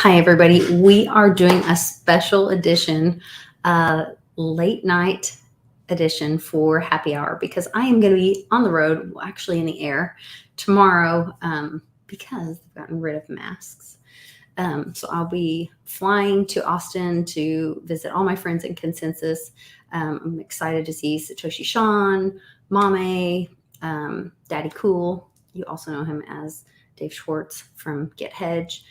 Hi, everybody. We are doing a special edition, late night edition for happy hour because I am going to be on the road, well, actually in the air tomorrow because they've gotten rid of masks. So I'll be flying to Austin to visit all my friends in Consensus. I'm excited to see Satoshi Sean, Mame, Daddy Cool. You also know him as Dave Schwartz from Get Hedge.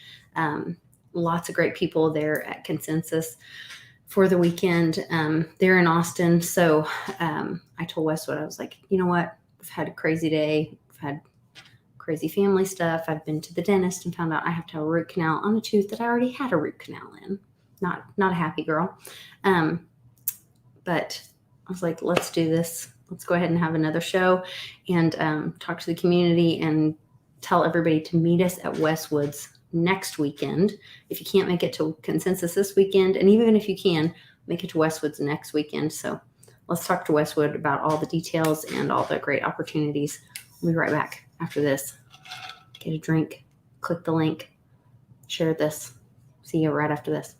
Lots of great people there at Consensus for the weekend. They're in Austin. So I told Westwood, I was like, you know what? We've had a crazy day. We've had crazy family stuff. I've been to the dentist and found out I have to have a root canal on a tooth that I already had a root canal in. Not a happy girl. But I was like, let's do this. Let's go ahead and have another show and talk to the community and tell everybody to meet us at Westwood's next weekend. If you can't make it to Consensus this weekend, and even if you can, make it to Westwood's next weekend. So let's talk to Westwood about all the details and all the great opportunities. We'll be right back after this. Get a drink, click the link, share this. See you right after this.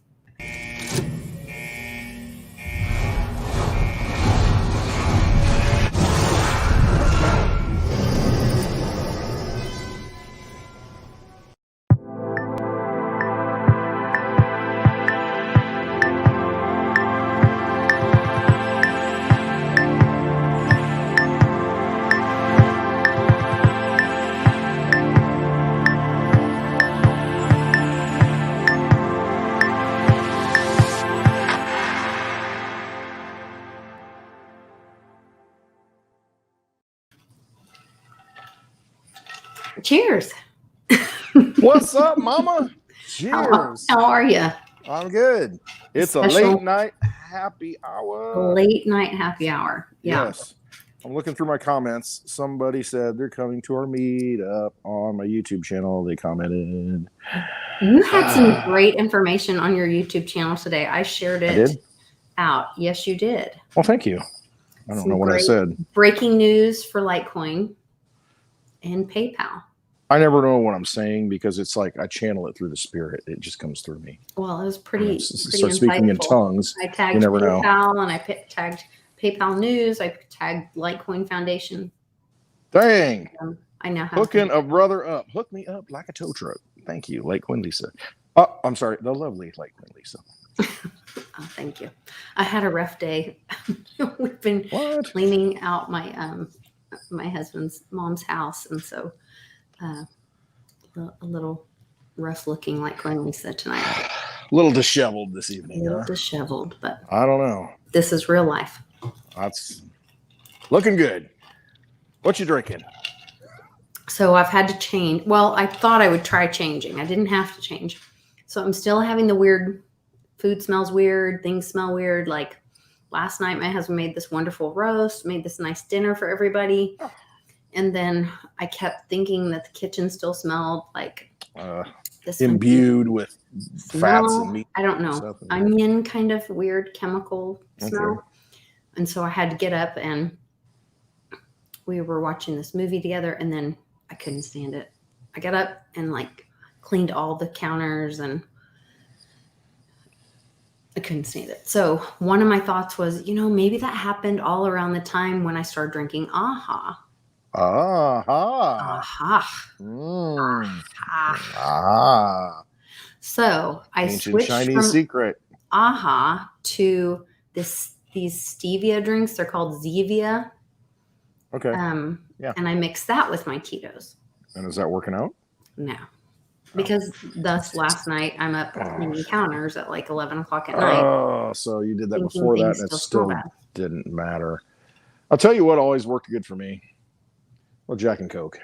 Cheers. What's up, mama? Cheers. How are you? I'm good. It's a late night happy hour. Late night happy hour. Yeah. Yes. I'm looking through my comments. Somebody said they're coming to our meetup on my YouTube channel. They commented. You had some great information on your YouTube channel today. I shared it out. Yes, you did. Well, thank you. I don't know what I said. Breaking news for Litecoin and PayPal. I never know what I'm saying because it's like I channel it through the spirit. It just comes through me. Well, it was pretty start speaking in tongues. I tagged you never PayPal know. and I tagged PayPal News. I tagged Litecoin Foundation. Dang. I know how. Hooking a brother up. Hook me up like a tow truck. Thank you, Litecoin Lisa. Oh, I'm sorry. The lovely Litecoin Lisa. Oh, thank you. I had a rough day. We've been cleaning out my my husband's mom's house, and so a little rough looking Litecoin Lisa tonight. A little disheveled this evening. A little disheveled, but I don't know. This is real life. That's looking good. What you drinking? So I've had to change. Well, I thought I would try changing. I didn't have to change. So I'm still having the weird food smells weird. Things smell weird. Like last night, my husband made this wonderful roast, made this nice dinner for everybody. And then I kept thinking that the kitchen still smelled like this imbued with fats and meat. I don't know. Onion kind of weird chemical smell. And so I had to get up and we were watching this movie together and then I couldn't stand it. I got up and like cleaned all the counters and I couldn't stand it. So one of my thoughts was, maybe that happened all around the time when I started drinking AHA. So I switched from secret AHA to these stevia drinks. They're called Zevia. Okay. And I mixed that with my Tito's. And is that working out? No. Because thus last night I'm up cleaning counters at like 11 o'clock at night. Oh, so you did that before that and it still didn't matter. I'll tell you what always worked good for me. Well, Jack and Coke.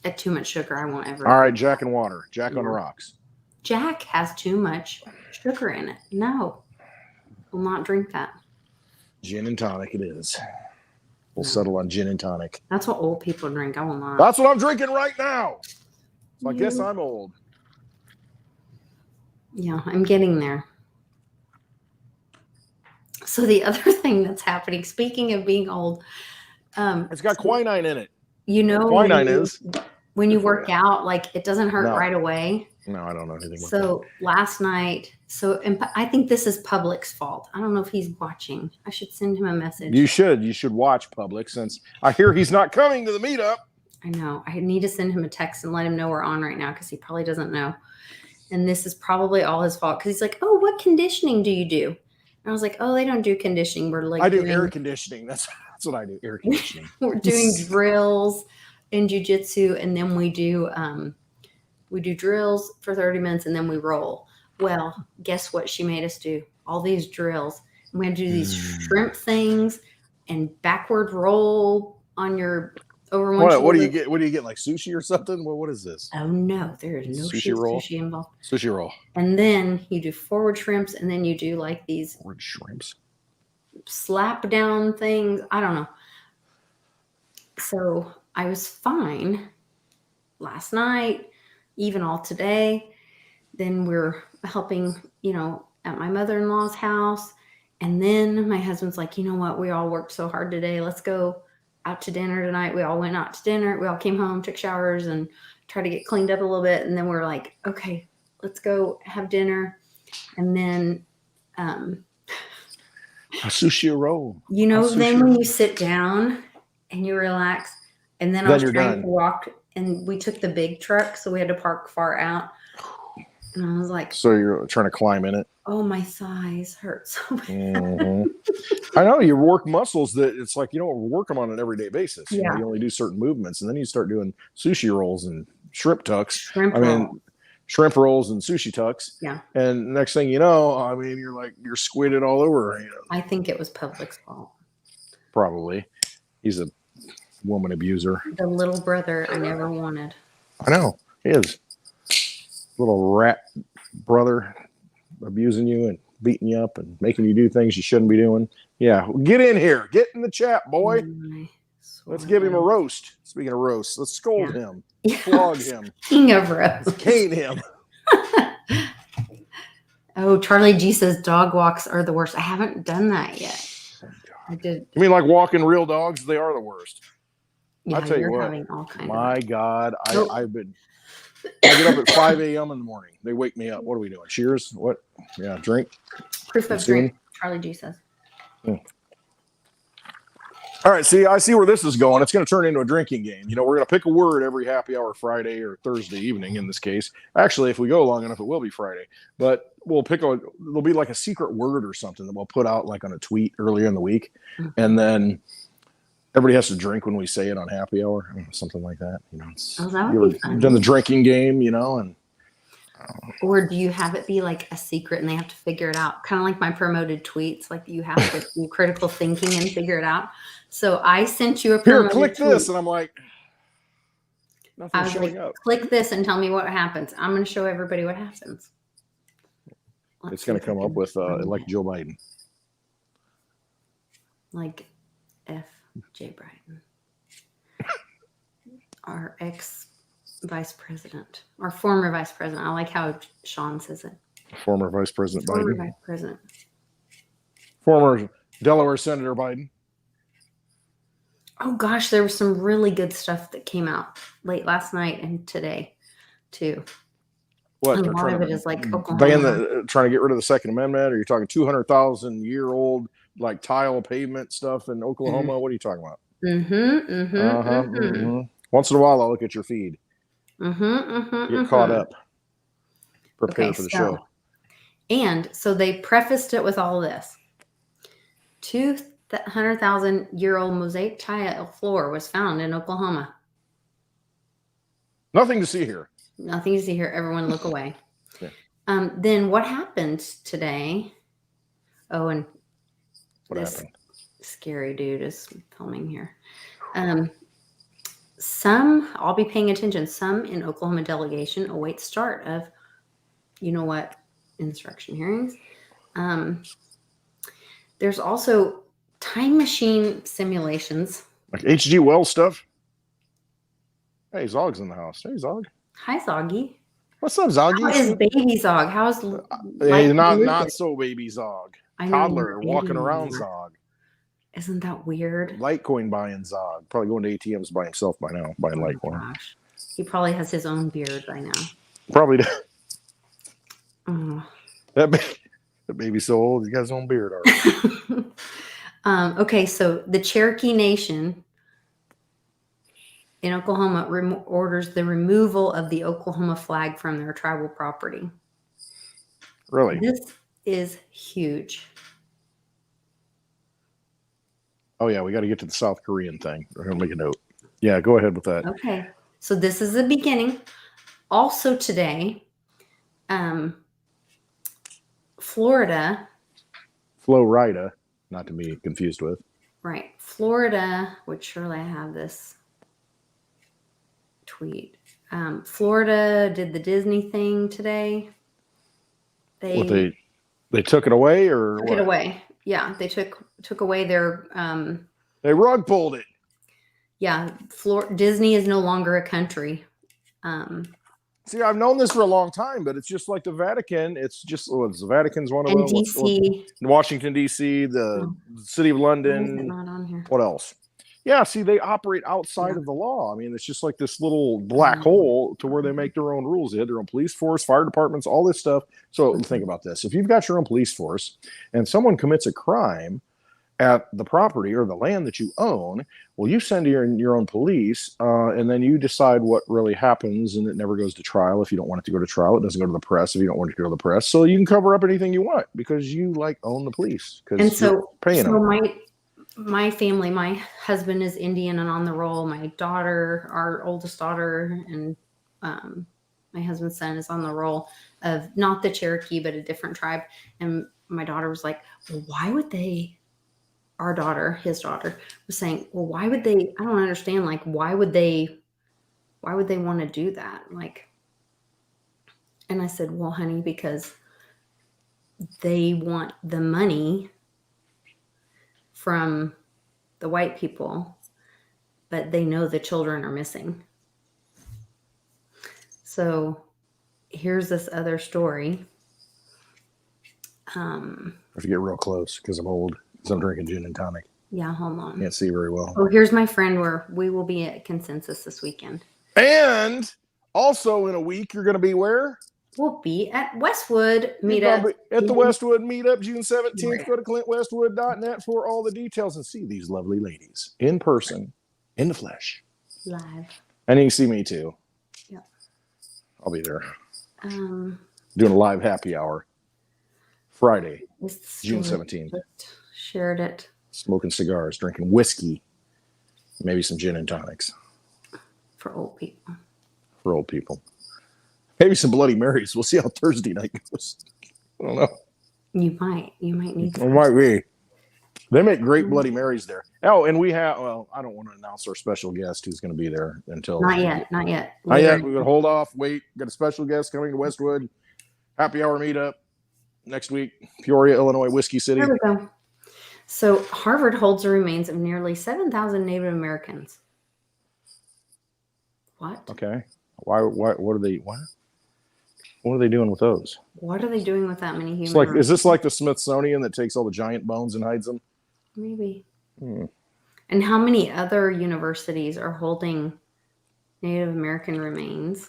At too much sugar, I won't ever. All right, Jack and water. Jack on the rocks. Jack has too much sugar in it. No. Will not drink that. Gin and tonic it is. We'll settle on gin and tonic. That's what old people drink. I will not. That's what I'm drinking right now. So I guess I'm old. Yeah, I'm getting there. So the other thing that's happening, speaking of being old, it's got quinine in it. You know, quinine is when you work out, like it doesn't hurt right away. No, I don't know anything about that. So last night, and I think this is Public's fault. I don't know if he's watching. I should send him a message. You should watch Public, since I hear he's not coming to the meetup. I know. I need to send him a text and let him know we're on right now, because he probably doesn't know. And this is probably all his fault, because he's like, "Oh, what conditioning do you do?" And I was like, "Oh, they don't do conditioning. We're like I do air conditioning. That's what I do. Air conditioning. We're doing drills in jujitsu, and then we do drills for 30 minutes, and then we roll." Well, guess what she made us do? All these drills. We had to do these shrimp things and backward roll on your over one shoulder. What do you get? What do you get? Like sushi or something? What is this? Oh no, there is no sushi involved. Sushi roll. And then you do forward shrimps, and then you do like these forward shrimps, slap down things. I don't know. So I was fine last night, even all today. Then we're helping, at my mother-in-law's house. And then my husband's like, "You know what? We all worked so hard today. Let's go out to dinner tonight." We all went out to dinner. We all came home, took showers, and tried to get cleaned up a little bit. And then we're like, "Okay, let's go have dinner." And then a sushi roll. Then when you sit down and you relax, and then I was trying to walk, and we took the big truck, so we had to park far out. And I was like, "So you're trying to climb in it?" Oh, my thighs hurt so bad. Mm-hmm. I know, you work muscles that it's like, work them on an everyday basis. Yeah. You only do certain movements, and then you start doing sushi rolls and shrimp tucks. Shrimp rolls and sushi tucks. Yeah. And next thing you know, you're squidded all over. I think it was Public's fault. Probably. He's a woman abuser. The little brother I never wanted. I know. He is. Little rat brother abusing you and beating you up and making you do things you shouldn't be doing. Yeah. Get in here. Get in the chat, boy. Let's give him a roast. Speaking of roast, let's scold him. Flog him. King of roast. Cane him. Oh, Charlie G says dog walks are the worst. I haven't done that yet. I did. You mean like walking real dogs? They are the worst. Yeah, I tell you what. My God, I get up at 5 a.m. in the morning. They wake me up. What are we doing? Cheers? What? Yeah, drink. Proof of drink. Charlie G says. All right. See, I see where this is going. It's going to turn into a drinking game. We're going to pick a word every happy hour Friday or Thursday evening in this case. Actually, if we go long enough, it will be Friday. But we'll there'll be like a secret word or something that we'll put out like on a tweet earlier in the week. Mm-hmm. And then everybody has to drink when we say it on happy hour, something like that. That would be fun. Done the drinking game, and. Or do you have it be like a secret and they have to figure it out? Kind of like my promoted tweets, like you have to do critical thinking and figure it out. So I sent you a promoted click tweet. This, and I'm like, nothing's showing up. Click this and tell me what happens. I'm going to show everybody what happens. It's going to come up with like Joe Biden. Like F.J. Biden. Our ex-vice president. Or former vice president. I like how Sean says it. Former Vice President Biden. Former Vice President. Former Delaware Senator Biden. Oh, gosh. There was some really good stuff that came out late last night and today, too. What? A lot of it is like Oklahoma. Trying to get rid of the Second Amendment? Or are you talking 200,000-year-old like tile pavement stuff in Oklahoma? What are you talking about? Once in a while, I'll look at your feed. Get caught up. Prepare for the show. And so they prefaced it with all of this. 200,000-year-old mosaic tile floor was found in Oklahoma. Nothing to see here. Nothing to see here. Everyone look away. Yeah. Then what happened today? Oh, and what happened? Scary dude is filming here. I'll be paying attention. Some in Oklahoma delegation await start of, insurrection hearings. There's also time machine simulations. Like H.G. Wells stuff? Hey, Zog's in the house. Hey, Zog. Hi, Zoggy. What's up, Zoggy? How is baby Zog? How's not so baby Zog. Toddler walking around Zog. Isn't that weird? Litecoin buying Zog. Probably going to ATMs by himself by now, buying Litecoin. Gosh. He probably has his own beard by now. Probably does. Oh. That baby's so old. He's got his own beard already. Okay, so the Cherokee Nation in Oklahoma orders the removal of the Oklahoma flag from their tribal property. Really? This is huge. Oh, yeah. We got to get to the South Korean thing. We're going to make a note. Yeah, go ahead with that. Okay. So this is the beginning. Also today, Florida. Florida, not to be confused with. Right. Florida, which surely I have this tweet. Florida did the Disney thing today. They took it away or took what? it away. Yeah, they took away their They rug pulled it. Yeah, Disney is no longer a country. See, I've known this for a long time, but it's just like the Vatican. It's just the Vatican's one of and them. DC, Washington D.C., the City of London. Why is it not on here? What else? Yeah, see, they operate outside of the law. I mean, it's just like this little black hole to where they make their own rules. They have their own police force, fire departments, all this stuff. So think about this. If you've got your own police force and someone commits a crime at the property or the land that you own, well, you send your own police, and then you decide what really happens, and it never goes to trial. If you don't want it to go to trial, it doesn't go to the press. If you don't want it to go to the press, so you can cover up anything you want because you own the police. And so, paying them. My family, my husband is Indian and on the roll. My daughter, our oldest daughter, and my husband's son is on the roll of not the Cherokee, but a different tribe. And my daughter was like, well, why would they? Our daughter, his daughter, was saying, well, why would they? I don't understand. Like, why would they want to do that? Like, and I said, well, honey, because they want the money from the white people, but they know the children are missing. So here's this other story. I have to get real close because I'm old. Because I'm drinking gin and tonic. Yeah, hold on. Can't see very well. Oh, here's my friend where we will be at Consensus this weekend. And also in a week, you're going to be where? We'll be at Westwood Meetup. At the Westwood Meetup, June 17th. Right. Go to clintwestwood.net for all the details and see these lovely ladies in person, in the flesh. Live. And you can see me too. Yeah. I'll be there. Doing a live happy hour. Friday, June 17th. Shared it. Smoking cigars, drinking whiskey, maybe some gin and tonics. For old people. For old people. Maybe some Bloody Marys. We'll see how Thursday night goes. I don't know. You might need some. It might be. They make great Bloody Marys there. Oh, and we have, well, I don't want to announce our special guest who's going to be there until. Not yet. Not yet. We're going to hold off. Wait. Got a special guest coming to Westwood. Happy hour meetup next week. Peoria, Illinois, Whiskey City. There we go. So Harvard holds the remains of nearly 7,000 Native Americans. What? Okay. What are they? What are they doing with those? What are they doing with that many humans? Is this like the Smithsonian that takes all the giant bones and hides them? Maybe. And how many other universities are holding Native American remains?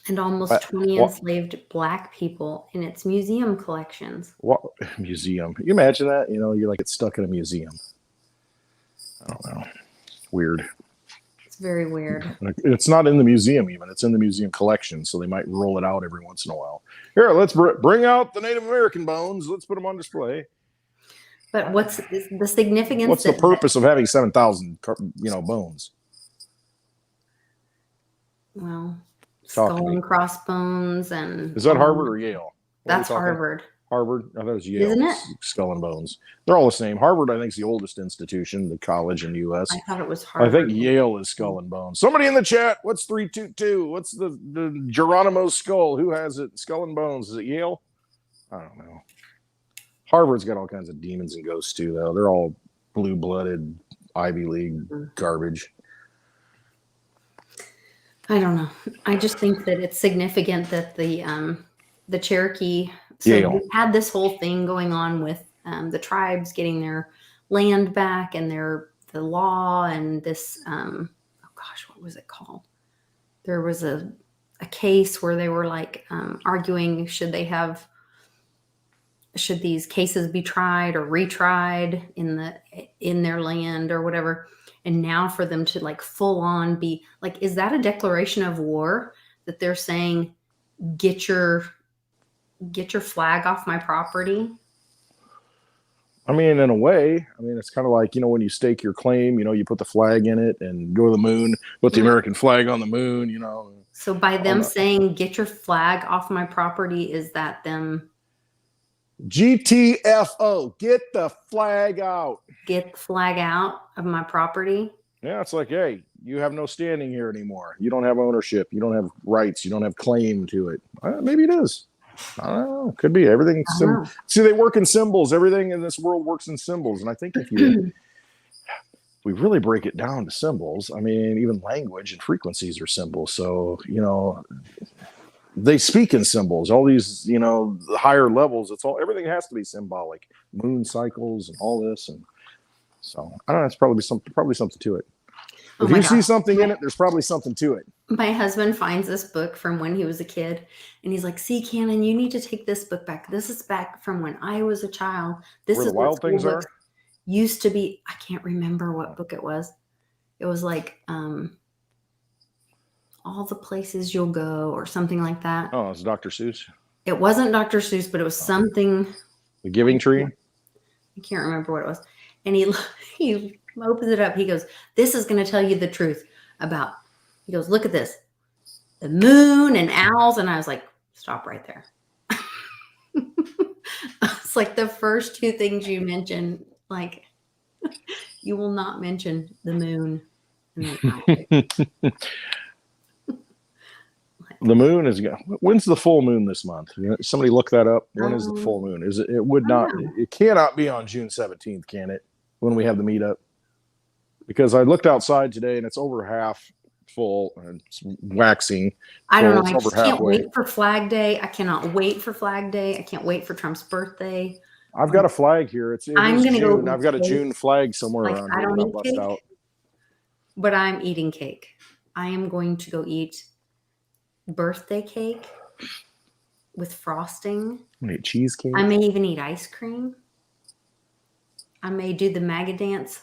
And almost 20 enslaved Black people in its museum collections. What museum? Can you imagine that? You know, you're like, it's stuck in a museum. I don't know. Weird. It's very weird. It's not in the museum even. It's in the museum collection, so they might roll it out every once in a while. Here, let's bring out the Native American bones. Let's put them on display. But what's the significance? What's the purpose of having 7,000, bones? Well, skull and crossbones and. Is that Harvard or Yale? That's Harvard. Harvard? I thought it was Yale. Isn't it? Skull and Bones. They're all the same. Harvard, I think, is the oldest institution, the college in the U.S. I thought it was Harvard. I think Yale is Skull and Bones. Somebody in the chat, what's 322? What's the Geronimo skull? Who has it? Skull and Bones. Is it Yale? I don't know. Harvard's got all kinds of demons and ghosts, too, though. They're all blue-blooded Ivy League garbage. I don't know. I just think that it's significant that the Cherokee. So Yale. we had this whole thing going on with the tribes getting their land back and the law and this. Oh gosh, what was it called? There was a a case where they were like arguing, should these cases be tried or retried in their land or whatever. And now for them to like full on be like, is that a declaration of war that they're saying, get your flag off my property? I mean, in a way, I mean, it's kind of like, when you stake your claim, you put the flag in it and go to the moon, put the American flag on the moon, So by them saying, get your flag off my property, is that them? GTFO, get the flag out. Get the flag out of my property. Yeah, it's like, hey, you have no standing here anymore. You don't have ownership. You don't have rights. You don't have claim to it. Maybe it is. I don't know. Could be. Everything. See, they work in symbols. Everything in this world works in symbols. And I think if we really break it down to symbols, I mean, even language and frequencies are symbols. So, they speak in symbols. All these, the higher levels, everything has to be symbolic. Moon cycles and all this. And so I don't know. It's probably something to it. If you see something in it, there's probably something to it. My husband finds this book from when he was a kid, and he's like, see, Cannon, you need to take this book back. This is back from when I was a child. This Where is the wild things are? Used to be. I can't remember what book it was. It was like All the Places You'll Go or something like that. Oh, it's Dr. Seuss. It wasn't Dr. Seuss, but it was something. The Giving Tree? I can't remember what it was. And he opens it up. He goes, this is going to tell you the truth about, he goes, look at this, the moon and owls. And I was like, stop right there. It's like the first two things you mentioned, like you will not mention the moon. The moon is, when's the full moon this month? Somebody look that up. When is the full moon? It cannot be on June 17th, can it? When we have the meetup? Because I looked outside today and it's over half full and it's waxing. I don't know. I just can't wait for Flag Day. I cannot wait for Flag Day. I can't wait for Trump's birthday. I've got a flag here. I'm going to go. I've got a June flag somewhere around here. I don't eat cake, but I'm eating cake. I am going to go eat birthday cake with frosting. Eat cheesecake. I may even eat ice cream. I may do the MAGA dance.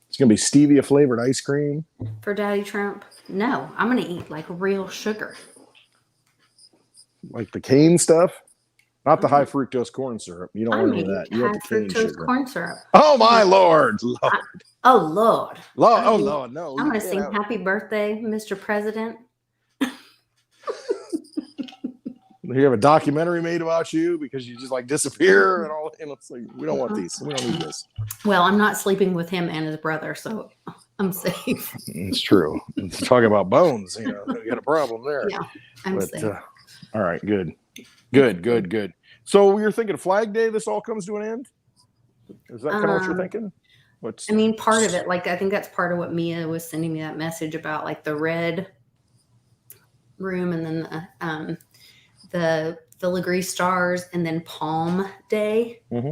It's going to be stevia flavored ice cream. For Daddy Trump? No, I'm going to eat like real sugar. Like the cane stuff? Not the high fructose corn syrup. You don't want any of that. You want the cane sugar. Corn syrup. Oh, my Lord. Lord. Lord. No. I'm going to sing happy birthday, Mr. President. You have a documentary made about you because you just like disappear and all. And it's like, we don't want these. We don't need this. Well, I'm not sleeping with him and his brother, so I'm safe. It's true. Talking about bones, you got a problem there. Yeah, I'm safe. All right, good. So you're thinking Flag Day, this all comes to an end? Is that kind of what you're thinking? I mean, part of it, like I think that's part of what Mia was sending me that message about, like the red room and then the filigree stars and then Palm Day. Mm-hmm.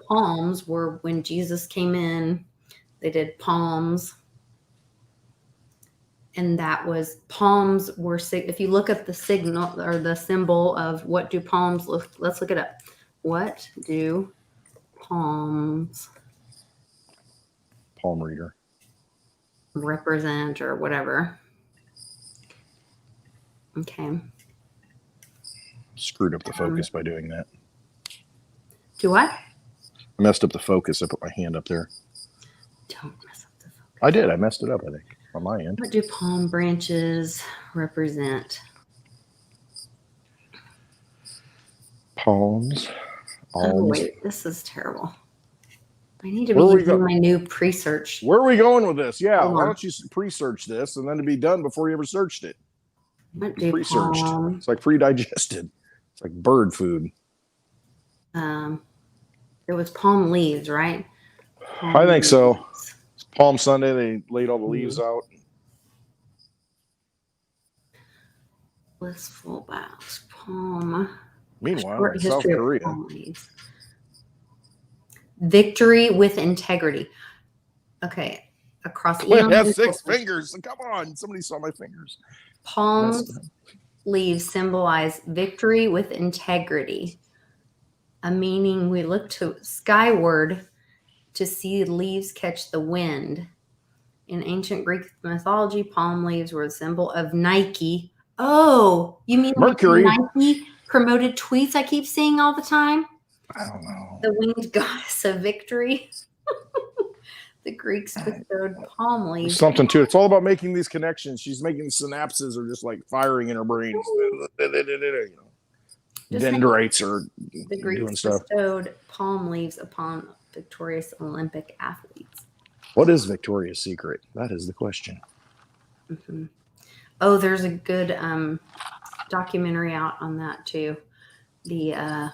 Palms were when Jesus came in. They did palms. And that was, palms were, if you look at the signal or the symbol of what do palms look, let's look it up. What do palms palm reader represent or whatever? Okay. Screwed up the focus by doing that. Do what? I messed up the focus. I put my hand up there. Don't mess up the focus. I did. I messed it up, I think, on my end. What do palm branches represent? Palms. Oh, wait. This is terrible. I need to be using my new pre-search. Where are we going with this? Yeah. Why don't you pre-search this and then to be done before you ever searched it? Pre-searched. It's like pre-digested. It's like bird food. It was palm leaves, right? I think so. It's Palm Sunday. They laid all the leaves out. Blissful boughs. Palm. Meanwhile, in South Korea. Victory with integrity. Okay. Across it has 6 fingers. Come on. Somebody saw my fingers. Palms leaves symbolize victory with integrity, a meaning we look to skyward to see leaves catch the wind. In ancient Greek mythology, palm leaves were a symbol of Nike. Oh, you mean Mercury. Nike promoted tweets I keep seeing all the time? I don't know. The winged goddess of victory. The Greeks bestowed palm leaves. Something to it. It's all about making these connections. She's making synapses are just like firing in her brain. Dendrites are the Greeks doing stuff. bestowed palm leaves upon victorious Olympic athletes. What is Victoria's Secret? That is the question. Mm-hmm. Oh, there's a good documentary out on that too. I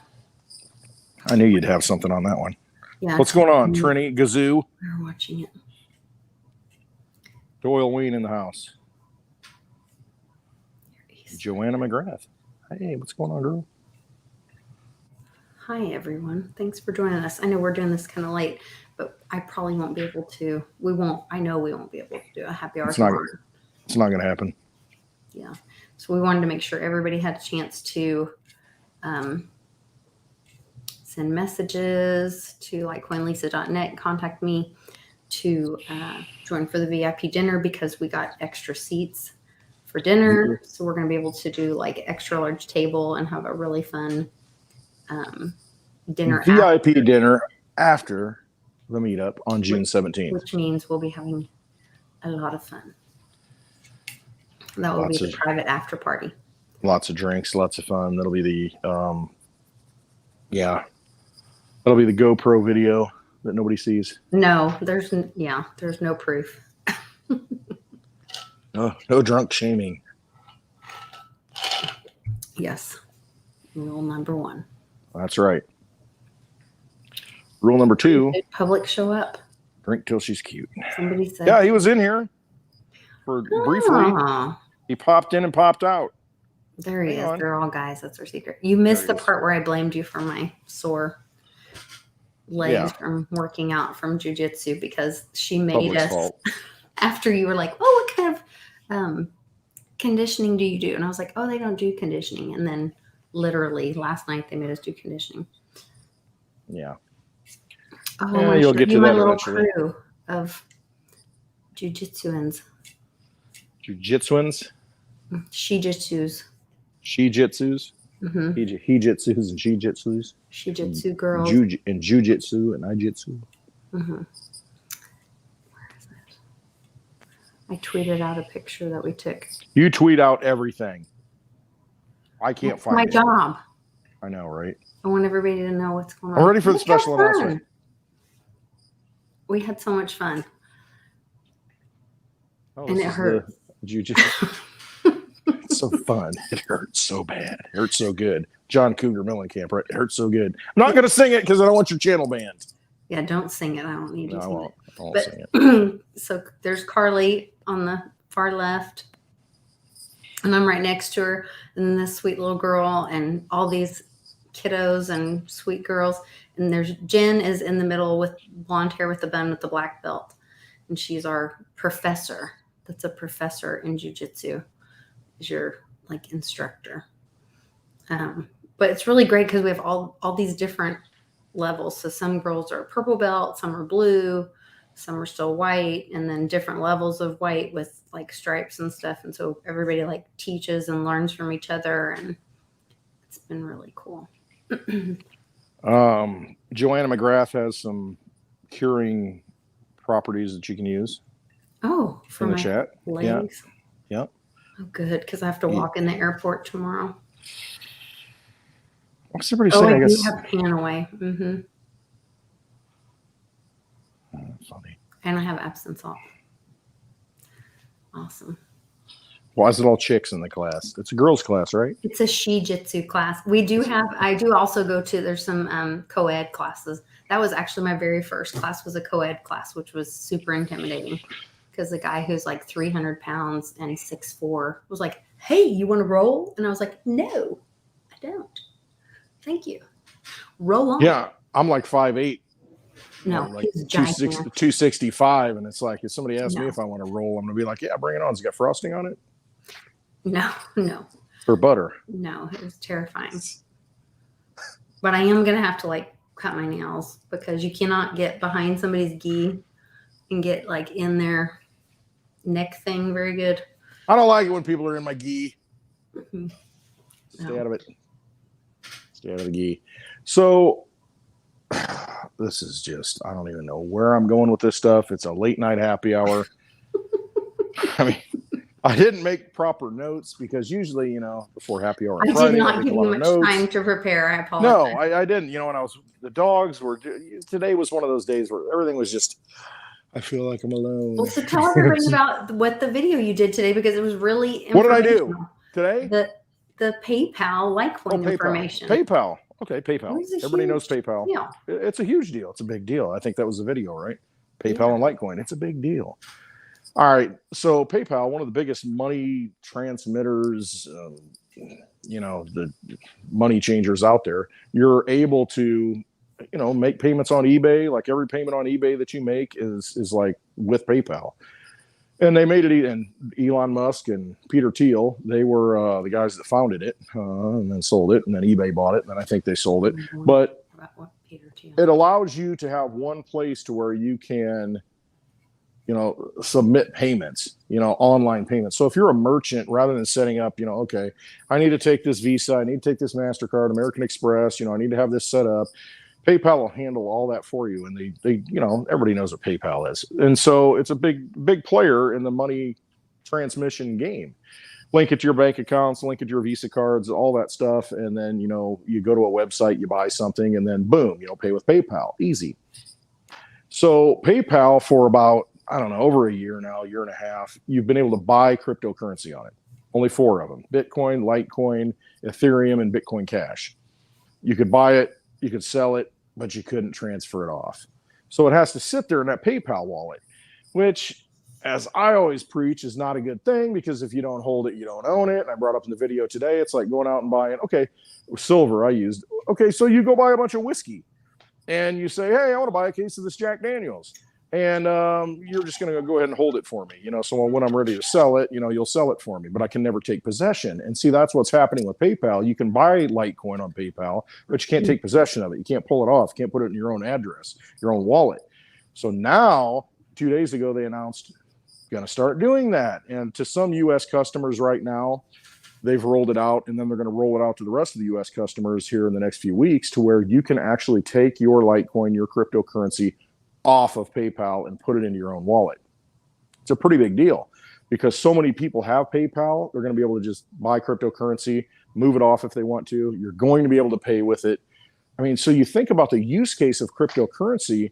knew you'd have something on that one. Yeah. What's going on, Trini? Gazoo? We're watching it. Doyle Ween in the house. Joanna McGrath. Hey, what's going on, girl? Hi, everyone. Thanks for joining us. I know we're doing this kind of late, but I probably won't be able to. I know we won't be able to do a happy hour. It's not going to happen. Yeah. So we wanted to make sure everybody had a chance to send messages to like coinlisa.net, contact me to join for the VIP dinner because we got extra seats for dinner. Mm-hmm. So we're going to be able to do like extra large table and have a really fun dinner. VIP dinner after the meetup on June 17th. Which means we'll be having a lot of fun. That will be the private after party. Lots of drinks, lots of fun. That'll be the that'll be the GoPro video that nobody sees. No, there's no proof. No drunk shaming. Yes. Rule number 1. That's right. Rule number 2. Did public show up? Drink till she's cute. Somebody said. Yeah, he was in here for briefly. He popped in and popped out. There he is. They're all guys. That's our secret. You missed the part where I blamed you for my sore legs from working out from jujitsu because she made us after you were like, "Oh, what kind of conditioning do you do?" And I was like, "Oh, they don't do conditioning." And then literally last night they made us do conditioning. Yeah. Oh, you'll get to that little eventually. Crew of jujitsuans. Jujitsuans? Shiijitsus. Shiijitsus? Mm-hmm. He-jitsus and she-jitsus. Shijitsu girls. And jujitsu and I-jitsu. Mm-hmm. Where is it? I tweeted out a picture that we took. You tweet out everything. I can't find my it. job. I know, right? I want everybody to know what's going on. I'm ready for the special announcement. We had so much fun. Oh, and it hurt. Jujitsu. It's so fun. It hurts so bad. It hurts so good. John Cougar Mellencamp, right? It hurts so good. I'm not going to sing it because I don't want your channel banned. Yeah, don't sing it. I don't need you to sing it. I won't sing it. So there's Carly on the far left. And I'm right next to her. And then this sweet little girl and all these kiddos and sweet girls. And there's Jen is in the middle with blonde hair with the bun with the black belt. And she's our professor. That's a professor in jujitsu. Is your like instructor. But it's really great because we have all these different levels. So some girls are purple belt, some are blue, some are still white, and then different levels of white with like stripes and stuff. And so everybody like teaches and learns from each other, and it's been really cool. Joanna McGrath has some curing properties that you can use. Oh, for in the my chat. legs. Yeah. Oh, good, because I have to walk in the airport tomorrow. What's everybody saying? I I do guess. have pan away. Mm-hmm. Funny. And I have Epsom salt. Awesome. Why is it all chicks in the class? It's a girls' class, right? It's a Shiijitsu class. I do also go to, there's some co-ed classes. That was actually my very first class was a co-ed class, which was super intimidating because the guy who's like 300 pounds and 6'4" was like, "Hey, you want to roll?" And I was like, "No, I don't. Thank you. Roll on." Yeah, I'm like 5'8". No, like he's 265, and it's like if somebody asks me if I want to roll, I'm gonna be like, "Yeah, bring it on." It's got frosting on it. No. For butter. No, it was terrifying. But I am going to have to like cut my nails because you cannot get behind somebody's gi and get like in their neck thing very good. I don't like it when people are in my gi. Mm-hmm. Stay out of it. Stay out of the gi. So this is just, I don't even know where I'm going with this stuff. It's a late night happy hour. I mean, I didn't make proper notes because usually, before happy hour on Friday, did I not make give a lot you of much notes. time to prepare. I apologize. No, I didn't. When the dogs were, today was one of those days where everything was just, I feel like I'm alone. Well, so tell everybody about what the video you did today because it was really What did I do today? The PayPal Litecoin information. PayPal. Okay, PayPal. Everybody knows PayPal. Deal. It's a huge deal. It's a big deal. I think that was the video, right? PayPal and Litecoin. It's a big deal. All right. So PayPal, one of the biggest money transmitters, the money changers out there. You're able to, make payments on eBay. Like every payment on eBay that you make is like with PayPal. And they made it, and Elon Musk and Peter Thiel, they were the guys that founded it and then sold it, and then eBay bought it, and then I think they sold it. But it allows you to have one place to where you can, submit payments, online payments. So if you're a merchant, rather than setting up, okay, I need to take this Visa, I need to take this MasterCard, American Express, I need to have this set up. PayPal will handle all that for you. And they everybody knows what PayPal is. And so it's a big player in the money transmission game. Link it to your bank accounts, link it to your Visa cards, all that stuff. And then, you go to a website, you buy something, and then boom, pay with PayPal. Easy. So PayPal for about, I don't know, over a year now, year and a half, you've been able to buy cryptocurrency on it. Only 4 of them: Bitcoin, Litecoin, Ethereum, and Bitcoin Cash. You could buy it, you could sell it, but you couldn't transfer it off. So it has to sit there in that PayPal wallet, which, as I always preach, is not a good thing because if you don't hold it, you don't own it. And I brought up in the video today, it's like going out and buying, okay, silver I used. Okay, so you go buy a bunch of whiskey and you say, hey, I want to buy a case of this Jack Daniels. And you're just going to go ahead and hold it for me. So when I'm ready to sell it, you'll sell it for me, but I can never take possession. And see, that's what's happening with PayPal. You can buy Litecoin on PayPal, but you can't take possession of it. You can't pull it off. You can't put it in your own address, your own wallet. So now, 2 days ago, they announced going to start doing that. And to some U.S. customers right now, they've rolled it out, and then they're going to roll it out to the rest of the U.S. customers here in the next few weeks to where you can actually take your Litecoin, your cryptocurrency, off of PayPal and put it into your own wallet. It's a pretty big deal because so many people have PayPal. They're going to be able to just buy cryptocurrency, move it off if they want to. You're going to be able to pay with it. I mean, so you think about the use case of cryptocurrency.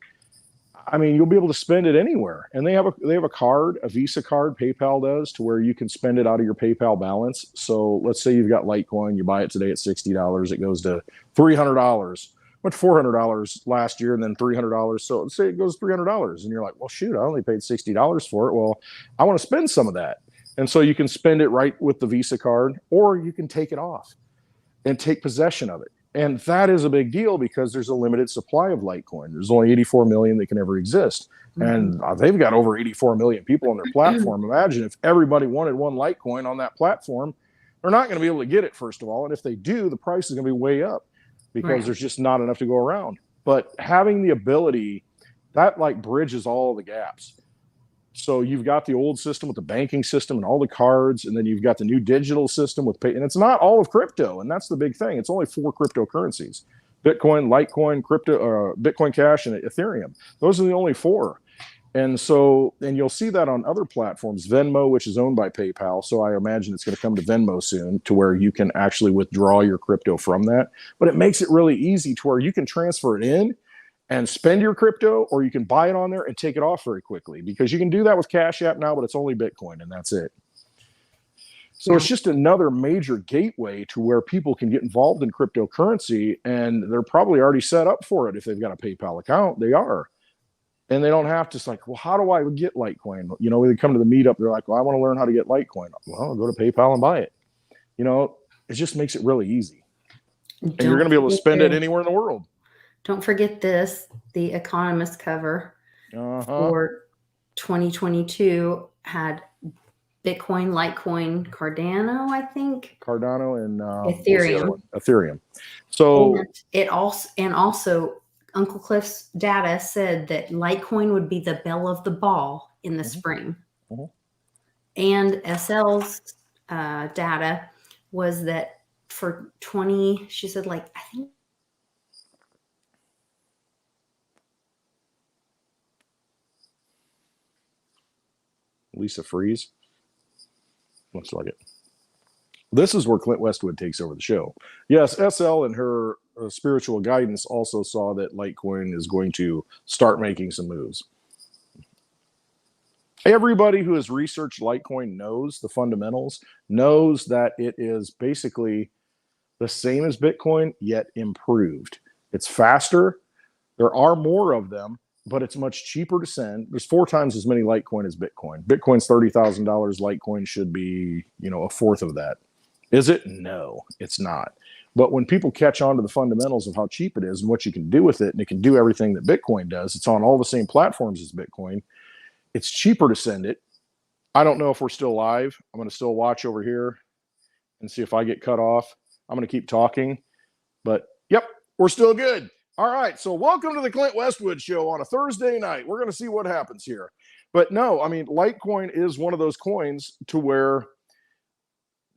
I mean, you'll be able to spend it anywhere. And they have a card, a Visa card, PayPal does, to where you can spend it out of your PayPal balance. So let's say you've got Litecoin, you buy it today at $60, it goes to $300. Went $400 last year and then $300. So let's say it goes $300 and you're like, well, shoot, I only paid $60 for it. Well, I want to spend some of that. And so you can spend it right with the Visa card, or you can take it off and take possession of it. And that is a big deal because there's a limited supply of Litecoin. There's only 84 million that can ever exist. Mm-hmm. And they've got over 84 million people on their platform. Imagine if everybody wanted one Litecoin on that platform, they're not going to be able to get it, first of all. And if they do, the price is going to be way up because there's just not enough to go around. But having the ability, that like bridges all the gaps. So you've got the old system with the banking system and all the cards, and then you've got the new digital system with pay. And it's not all of crypto, and that's the big thing. It's only 4 cryptocurrencies: Bitcoin, Litecoin, Bitcoin Cash, and Ethereum. Those are the only 4. And so, and you'll see that on other platforms, Venmo, which is owned by PayPal. So I imagine it's going to come to Venmo soon, to where you can actually withdraw your crypto from that. But it makes it really easy to where you can transfer it in and spend your crypto, or you can buy it on there and take it off very quickly, because you can do that with Cash App now, but it's only Bitcoin and that's it. So it's just another major gateway to where people can get involved in cryptocurrency, and they're probably already set up for it. If they've got a PayPal account, they are. And they don't have to like, well, how do I get Litecoin? You know, when they come to the meetup, they're like, well, I want to learn how to get Litecoin. Well, I'll go to PayPal and buy it. You know, it just makes it really easy. And you're going to be able to spend it anywhere in the world. Don't forget this, the Economist cover for 2022 had Bitcoin, Litecoin, Cardano, I think. Cardano, and what's the other Ethereum. one? Ethereum. So And also Uncle Cliff's data said that Litecoin would be the belle of the ball in the spring. And SL's data was that for 20, she said, like, I think. Lisa Freeze. Looks like it. This is where Clint Westwood takes over the show. Yes, SL and her spiritual guidance also saw that Litecoin is going to start making some moves. Everybody who has researched Litecoin knows the fundamentals, knows that it is basically the same as Bitcoin, yet improved. It's faster. There are more of them, but it's much cheaper to send. There's 4 times as many Litecoin as Bitcoin. Bitcoin's $30,000. Litecoin should be, a fourth of that. Is it? No, it's not. But when people catch on to the fundamentals of how cheap it is and what you can do with it, and it can do everything that Bitcoin does, it's on all the same platforms as Bitcoin. It's cheaper to send it. I don't know if we're still live. I'm going to still watch over here and see if I get cut off. I'm going to keep talking. But, yep, we're still good. All right, so welcome to the Clint Westwood Show on a Thursday night. We're going to see what happens here. But no, I mean, Litecoin is one of those coins to where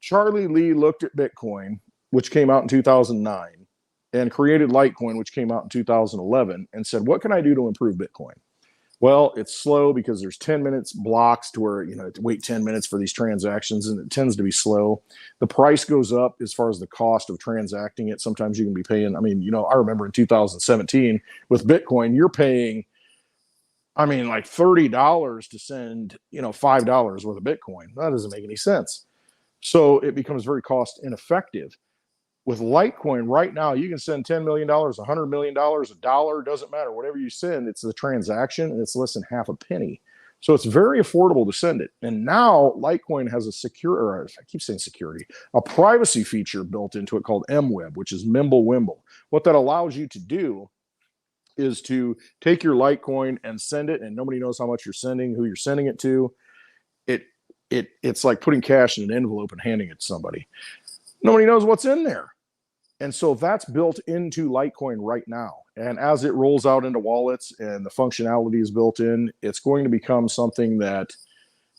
Charlie Lee looked at Bitcoin, which came out in 2009, and created Litecoin, which came out in 2011, and said, what can I do to improve Bitcoin? Well, it's slow because there's 10 minutes blocks to where, to wait 10 minutes for these transactions, and it tends to be slow. The price goes up as far as the cost of transacting it. Sometimes you can be paying, I remember in 2017 with Bitcoin, you're paying, like $30 to send, $5 worth of Bitcoin. That doesn't make any sense. So it becomes very cost ineffective. With Litecoin right now, you can send $10 million, $100 million, $1, doesn't matter. Whatever you send, it's the transaction, and it's less than half a penny. So it's very affordable to send it. And now Litecoin has a privacy feature built into it called MWeb, which is Mimblewimble. What that allows you to do is to take your Litecoin and send it, and nobody knows how much you're sending, who you're sending it to. It's like putting cash in an envelope and handing it to somebody. Nobody knows what's in there. And so that's built into Litecoin right now. And as it rolls out into wallets and the functionality is built in, it's going to become something that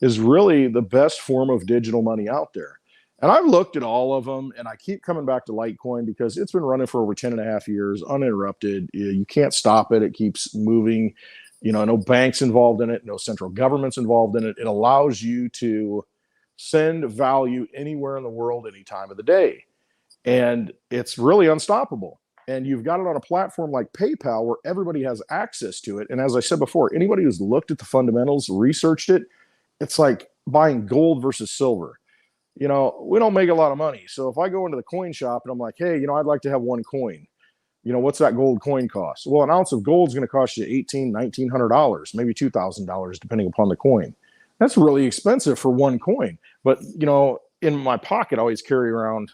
is really the best form of digital money out there. And I've looked at all of them, and I keep coming back to Litecoin because it's been running for over 10 and a half years, uninterrupted. You can't stop it. It keeps moving. No banks involved in it, no central government's involved in it. It allows you to send value anywhere in the world, any time of the day. And it's really unstoppable. And you've got it on a platform like PayPal where everybody has access to it. And as I said before, anybody who's looked at the fundamentals, researched it, it's like buying gold versus silver. We don't make a lot of money. So if I go into the coin shop and I'm like, hey, I'd like to have one coin. What's that gold coin cost? Well, an ounce of gold is going to cost you $1,800, $1,900, maybe $2,000, depending upon the coin. That's really expensive for one coin. But, in my pocket, I always carry around,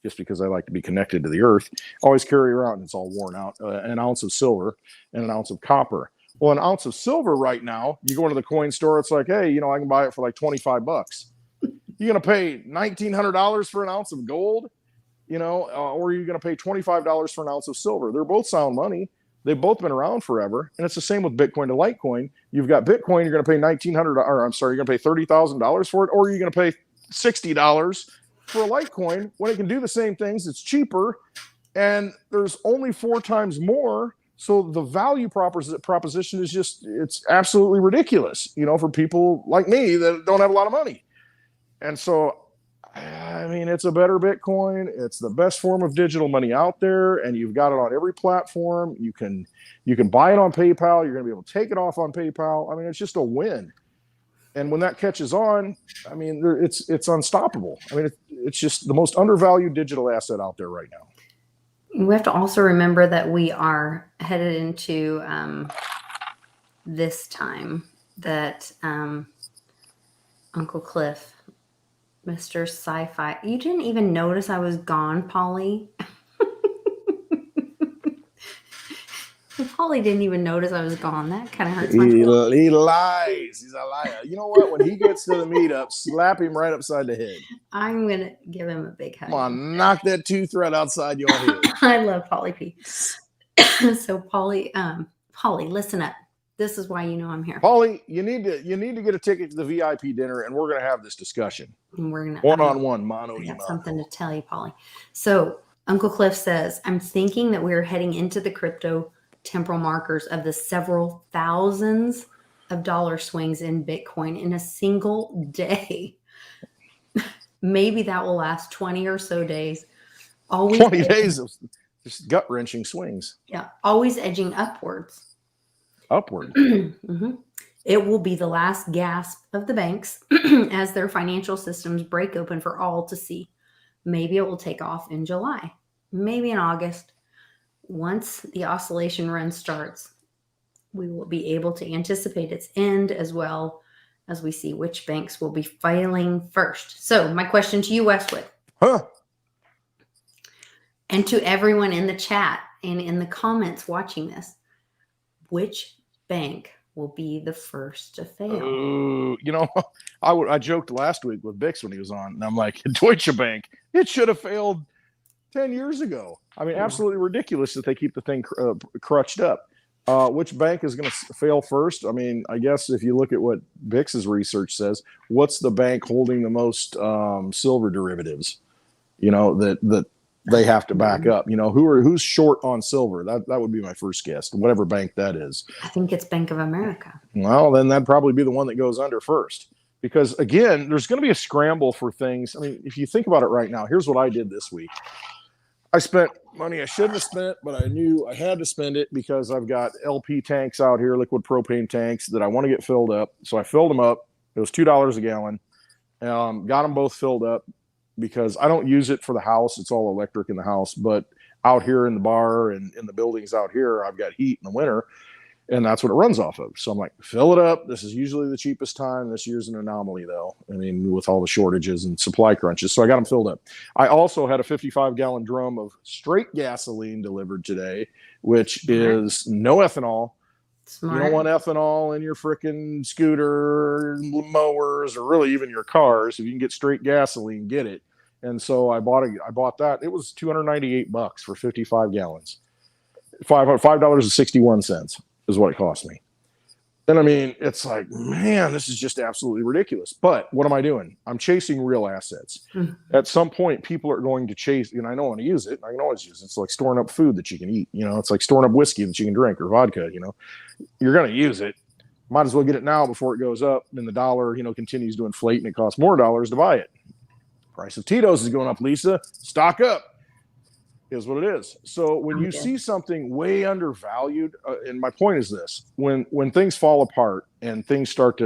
just because I like to be connected to the earth, always carry around, and it's all worn out, an ounce of silver and an ounce of copper. Well, an ounce of silver right now, you go into the coin store, it's like, hey, I can buy it for like $25. You're going to pay $1,900 for an ounce of gold, or you're going to pay $25 for an ounce of silver. They're both sound money. They've both been around forever. And it's the same with Bitcoin to Litecoin. You've got Bitcoin, you're going to pay you're going to pay $30,000 for it, or you're going to pay $60 for a Litecoin when it can do the same things. It's cheaper, and there's only 4 times more. So the value proposition is it's absolutely ridiculous, for people like me that don't have a lot of money. And so, it's a better Bitcoin. It's the best form of digital money out there, and you've got it on every platform. You can buy it on PayPal. You're going to be able to take it off on PayPal. It's just a win. And when that catches on, it's unstoppable. It's just the most undervalued digital asset out there right now. We have to also remember that we are headed into this time that Uncle Cliff, Mr. Sci-Fi, you didn't even notice I was gone, Polly. Polly didn't even notice I was gone. That kind of hurts my He feelings. lies. He's a liar. You know what? When he gets to the meetup, slap him right upside the head. I'm going to give him a big hug. Come on, knock that tooth right outside your head. I love Polly P. So Polly, listen up. This is why you know I'm here. Polly, you need to get a ticket to the VIP dinner, and we're gonna have this discussion. And we're gonna one-on-one, mano I y got mano. something to tell you, Polly. So Uncle Cliff says, I'm thinking that we're heading into the crypto temporal markers of the several thousands of dollar swings in Bitcoin in a single day. Maybe that will last 20 or so days. Always 20 days of just gut-wrenching swings. Yeah, always edging upwards. Upward. Mm-hmm. It will be the last gasp of the banks as their financial systems break open for all to see. Maybe it will take off in July, maybe in August. Once the oscillation run starts, we will be able to anticipate its end as well as we see which banks will be failing first. So my question to you, Westwood, and to everyone in the chat and in the comments watching this, which bank will be the first to fail? You know, I joked last week with Bix when he was on, and I'm like, Deutsche Bank, it should have failed 10 years ago. I mean, absolutely ridiculous that they keep the thing crutched up. Which bank is going to fail first? I mean, I guess if you look at what Bix's research says, what's the bank holding the most silver derivatives? You know, that they have to back up. You know, who's short on silver? That would be my first guess. Whatever bank that is. I think it's Bank of America. Well, then that'd probably be the one that goes under first. Because again, there's going to be a scramble for things. I mean, if you think about it right now, here's what I did this week. I spent money I shouldn't have spent, but I knew I had to spend it because I've got LP tanks out here, liquid propane tanks that I want to get filled up. So I filled them up. It was $2 a gallon. Got them both filled up because I don't use it for the house. It's all electric in the house. But out here in the bar and in the buildings out here, I've got heat in the winter. And that's what it runs off of. So I'm like, fill it up. This is usually the cheapest time. This year's an anomaly, though. I mean, with all the shortages and supply crunches. So I got them filled up. I also had a 55-gallon drum of straight gasoline delivered today, which is no ethanol. Smart. You don't want ethanol in your freaking scooter, mowers, or really even your cars. If you can get straight gasoline, get it. And so I bought that. It was $298 for 55 gallons. $5.61. is what it cost me. And I mean, it's like, man, this is just absolutely ridiculous. But what am I doing? I'm chasing real assets. At some point, people are going to chase, and I know I want to use it. I can always use it. It's like storing up food that you can eat. You know, it's like storing up whiskey that you can drink or vodka, you know. You're going to use it. Might as well get it now before it goes up and the dollar, you know, continues to inflate and it costs more dollars to buy it. Price of Tito's is going up, Lisa. Stock up. Is what it is. So when you see something way undervalued, and my point is this: when things fall apart and things start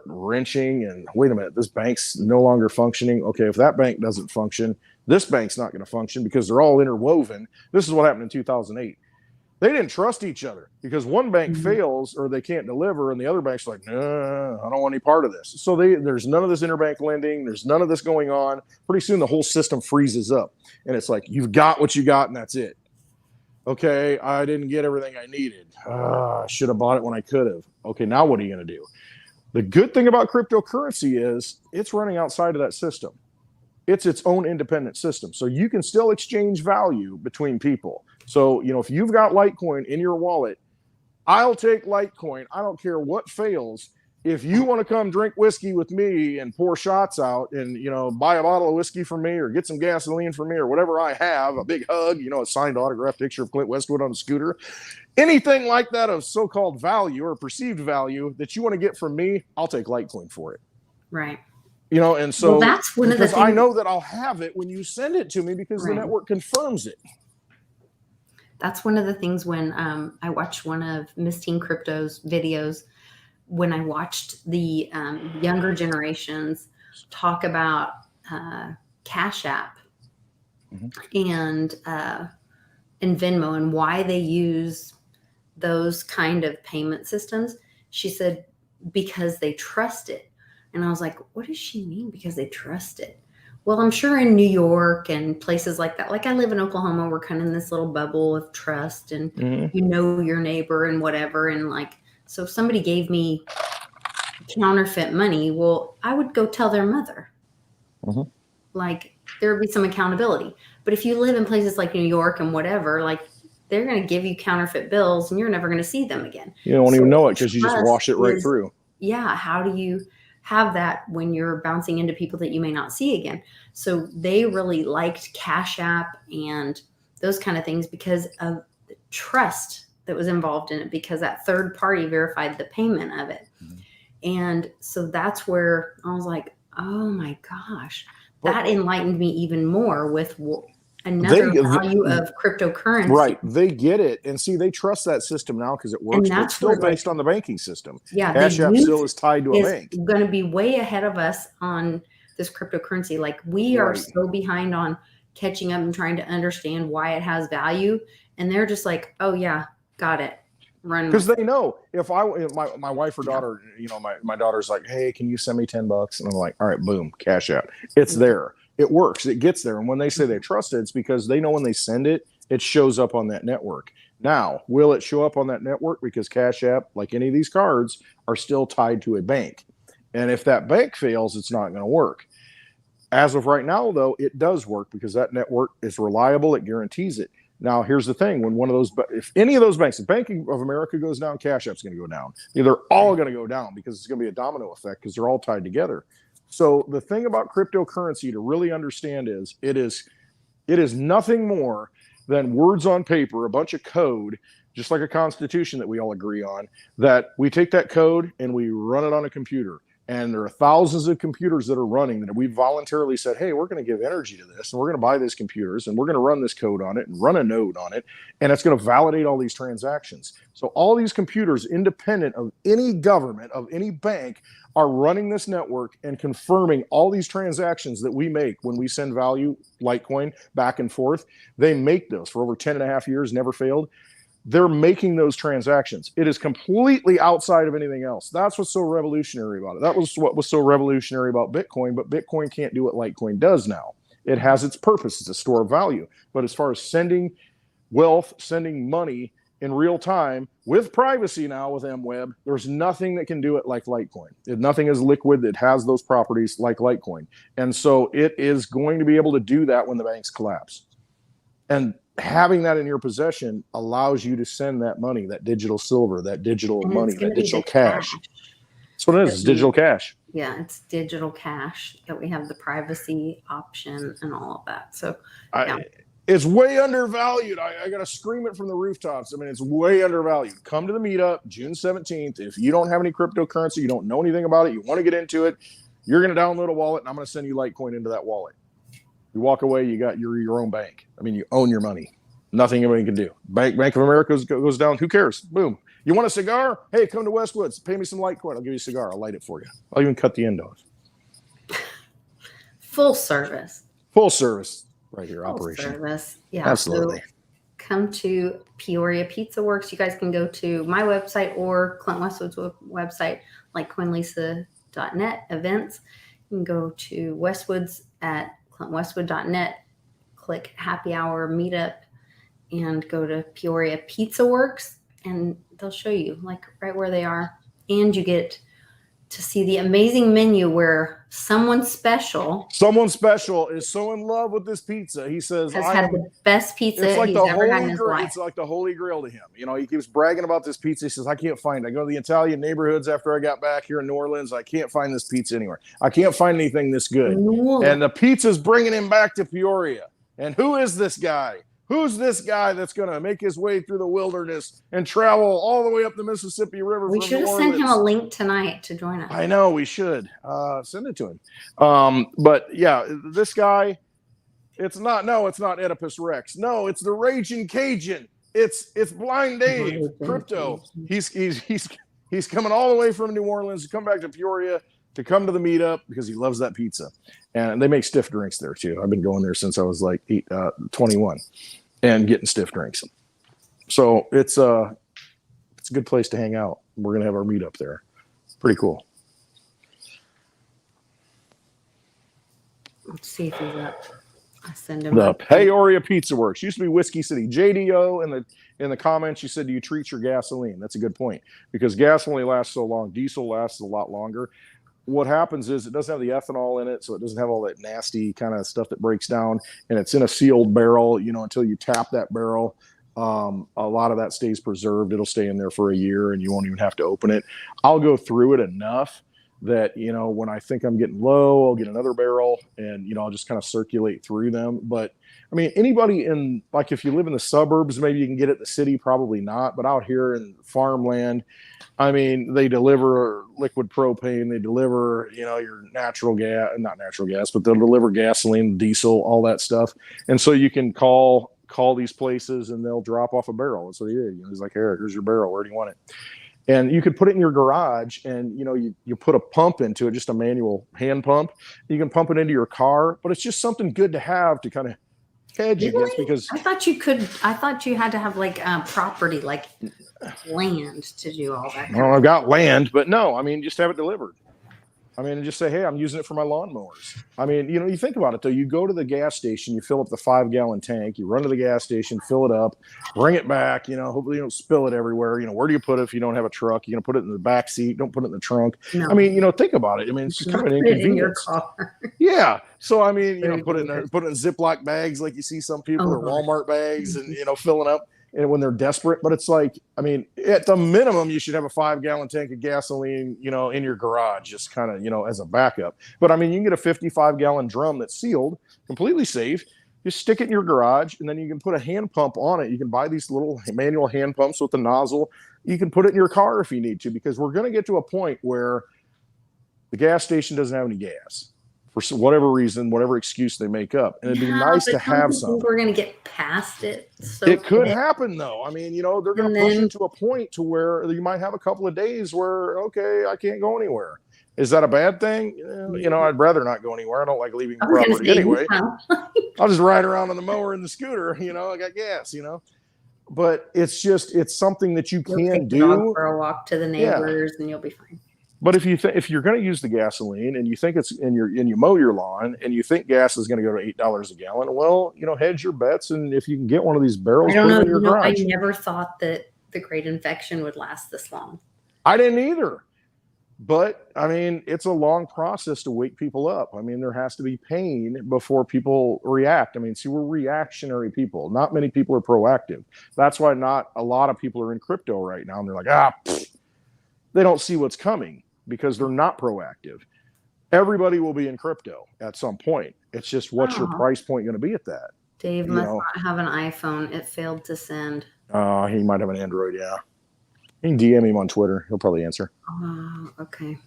wrenching, and wait a minute, this bank's no longer functioning. Okay, if that bank doesn't function, this bank's not going to function because they're all interwoven. This is what happened in 2008. They didn't trust each other because one bank fails or they can't deliver, and the other bank's like, no, I don't want any part of this. So there's none of this interbank lending. There's none of this going on. Pretty soon the whole system freezes up, and it's like, you've got what you got, and that's it. Okay, I didn't get everything I needed. I should have bought it when I could have. Okay, now what are you going to do? The good thing about cryptocurrency is it's running outside of that system. It's its own independent system. So you can still exchange value between people. So, you know, if you've got Litecoin in your wallet, I'll take Litecoin. I don't care what fails. If you want to come drink whiskey with me and pour shots out and, you know, buy a bottle of whiskey from me or get some gasoline from me or whatever I have, a big hug, you know, a signed autographed picture of Clint Westwood on a scooter, anything like that of so-called value or perceived value that you want to get from me, I'll take Litecoin for it. Right. You know, and so that's one of the things, I know that I'll have it when you send it to me because the network confirms it. That's one of the things when I watched one of Miss Teen Crypto's videos, when I watched the younger generations talk about Cash App and Venmo and why they use those kind of payment systems. She said, because they trust it. And I was like, what does she mean because they trust it? Well, I'm sure in New York and places like that, like I live in Oklahoma, we're kind of in this little bubble of trust and Mm-hmm. you know your neighbor and whatever. And like, so if somebody gave me counterfeit money, well, I would go tell their mother. Mm-hmm. Like, there would be some accountability. But if you live in places like New York and whatever, like, they're going to give you counterfeit bills and you're never going to see them again. You don't So even know it because you just trust wash it right is, through. yeah, how do you have that when you're bouncing into people that you may not see again? So they really liked Cash App and those kind of things because of the trust that was involved in it, because that third party verified the payment of it. And so that's where I was like, oh my gosh, that enlightened me even more with another value of cryptocurrency. Right. They get it. And see, they trust that system now because it works, but it's still based on the banking system. Yeah. Cash App still is tied to a bank. Going to be way ahead of us on this cryptocurrency. Like, we are so behind on catching up and trying to understand why it has value. And they're just like, oh yeah, got it. Run. Because they know if my wife or daughter, you know, my daughter's like, hey, can you send me $10? And I'm like, all right, boom, Cash App. It's there. It works. It gets there. And when they say they trust it, it's because they know when they send it, it shows up on that network. Now, will it show up on that network? Because Cash App, like any of these cards, are still tied to a bank. And if that bank fails, it's not going to work. As of right now, though, it does work because that network is reliable. It guarantees it. Now, here's the thing. When one of those, if any of those banks, if Bank of America goes down, Cash App's going to go down. They're all going to go down because it's going to be a domino effect because they're all tied together. So the thing about cryptocurrency to really understand is it is nothing more than words on paper, a bunch of code, just like a constitution that we all agree on, that we take that code and we run it on a computer. And there are thousands of computers that are running that we voluntarily said, hey, we're going to give energy to this and we're going to buy these computers and we're going to run this code on it and run a node on it. And it's going to validate all these transactions. So all these computers, independent of any government, of any bank, are running this network and confirming all these transactions that we make when we send value, Litecoin, back and forth. They make those for over 10 and a half years, never failed. They're making those transactions. It is completely outside of anything else. That's what's so revolutionary about it. That was what was so revolutionary about Bitcoin, but Bitcoin can't do what Litecoin does now. It has its purpose. It's a store of value. But as far as sending wealth, sending money in real time with privacy now with MWeb, there's nothing that can do it like Litecoin. Nothing is liquid that has those properties like Litecoin. And so it is going to be able to do that when the banks collapse. And having that in your possession allows you to send that money, that digital silver, that digital money, that digital cash. That's what it is. It's digital cash. Yeah, it's digital cash that we have the privacy option and all of that. So yeah. It's way undervalued. I got to scream it from the rooftops. I mean, it's way undervalued. Come to the meetup June 17th. If you don't have any cryptocurrency, you don't know anything about it, you want to get into it, you're going to download a wallet and I'm going to send you Litecoin into that wallet. You walk away, you got your own bank. I mean, you own your money. Nothing anybody can do. Bank of America goes down. Who cares? Boom. You want a cigar? Hey, come to Westwoods. Pay me some Litecoin. I'll give you a cigar. I'll light it for you. I'll even cut the end off. Full service. Full service right here. Full operation. Service. Yeah. Absolutely. So come to Peoria Pizza Works. You guys can go to my website or Clint Westwood's website, like coinlisa.net events. You can go to Westwoods at clintwestwood.net, click happy hour meetup, and go to Peoria Pizza Works, and they'll show you like right where they are. And you get to see the amazing menu where someone special is so in love with this pizza. He says, has had the best pizza it's like he's the ever had in holy his grail. life. It's like the holy grail to him. You know, he keeps bragging about this pizza. He says, I can't find it. I go to the Italian neighborhoods after I got back here in New Orleans. I can't find this pizza anywhere. I can't find anything this good. And the pizza's bringing him back to Peoria. And who is this guy? Who's this guy that's going to make his way through the wilderness and travel all the way up the Mississippi River? We should have sent him a link tonight to join us. I know we should send it to him. But yeah, this guy, it's not Oedipus Rex. No, it's the Raging Cajun. It's Blind Dave, crypto. He's coming all the way from New Orleans to come back to Peoria to come to the meetup because he loves that pizza. And they make stiff drinks there too. I've been going there since I was like 21 and getting stiff drinks. So it's a good place to hang out. We're going to have our meetup there. Pretty cool. Let's see if he's up. I send him The up. Peoria Pizza Works used to be Whiskey City. JDO in the comments, you said, do you treat your gasoline? That's a good point, because gas only lasts so long. Diesel lasts a lot longer. What happens is it doesn't have the ethanol in it, so it doesn't have all that nasty kind of stuff that breaks down, and it's in a sealed barrel, until you tap that barrel. A lot of that stays preserved. It'll stay in there for a year and you won't even have to open it. I'll go through it enough that, when I think I'm getting low, I'll get another barrel and, I'll just kind of circulate through them. But I mean, anybody like if you live in the suburbs, maybe you can get it in the city, probably not. But out here in farmland, I mean, they deliver liquid propane, they deliver, your natural gas, not natural gas, but they'll deliver gasoline, diesel, all that stuff. And so you can call these places and they'll drop off a barrel. And so he did. He's like, here's your barrel. Where do you want it? And you could put it in your garage and, you put a pump into it, just a manual hand pump. You can pump it into your car, but it's just something good to have to kind of hedge against, because I thought you had to have like property, like land to do all that. Well, I've got land, but no, I mean, just have it delivered. I mean, and just say, hey, I'm using it for my lawnmowers. I mean, you think about it, though. You go to the gas station, you fill up the 5-gallon tank, you run to the gas station, fill it up, bring it back, hopefully you don't spill it everywhere. Where do you put it if you don't have a truck? You're going to put it in the back seat. Don't put it in the trunk. No. I mean, think about it. I mean, it's just kind of an inconvenience. Yeah. So, I mean, put it in Ziploc bags like you see some people, or Walmart bags, and, filling up. And when they're desperate, but it's like, I mean, at the minimum, you should have a 5-gallon tank of gasoline, in your garage, just kind of, as a backup. But I mean, you can get a 55-gallon drum that's sealed, completely safe. You stick it in your garage, and then you can put a hand pump on it. You can buy these little manual hand pumps with the nozzle. You can put it in your car if you need to, because we're going to get to a point where the gas station doesn't have any gas. For whatever reason, whatever excuse they make up. And it'd be nice to have something. We're going to get past it. So it could happen, though. I mean, they're going to push it to a point to where you might have a couple of days where, okay, I can't go anywhere. Is that a bad thing? I'd rather not go anywhere. I don't like leaving the property anyway. I'll just ride around on the mower and the scooter. I got gas, But it's something that you can do. For a walk to the neighbors, and you'll be fine. But if you're going to use the gasoline and you think and you mow your lawn and you think gas is going to go to $8 a gallon, well, hedge your bets. And if you can get one of these barrels, I don't know. In your garage. I never thought that the Great Infection would last this long. I didn't either. But I mean, it's a long process to wake people up. I mean, there has to be pain before people react. I mean, see, we're reactionary people. Not many people are proactive. That's why not a lot of people are in crypto right now. And they're like, they don't see what's coming, because they're not proactive. Everybody will be in crypto at some point. It's just, what's your price point going to be at that? Dave must not have an iPhone. It failed to send. He might have an Android, yeah. You can DM him on Twitter. He'll probably answer. Oh, okay.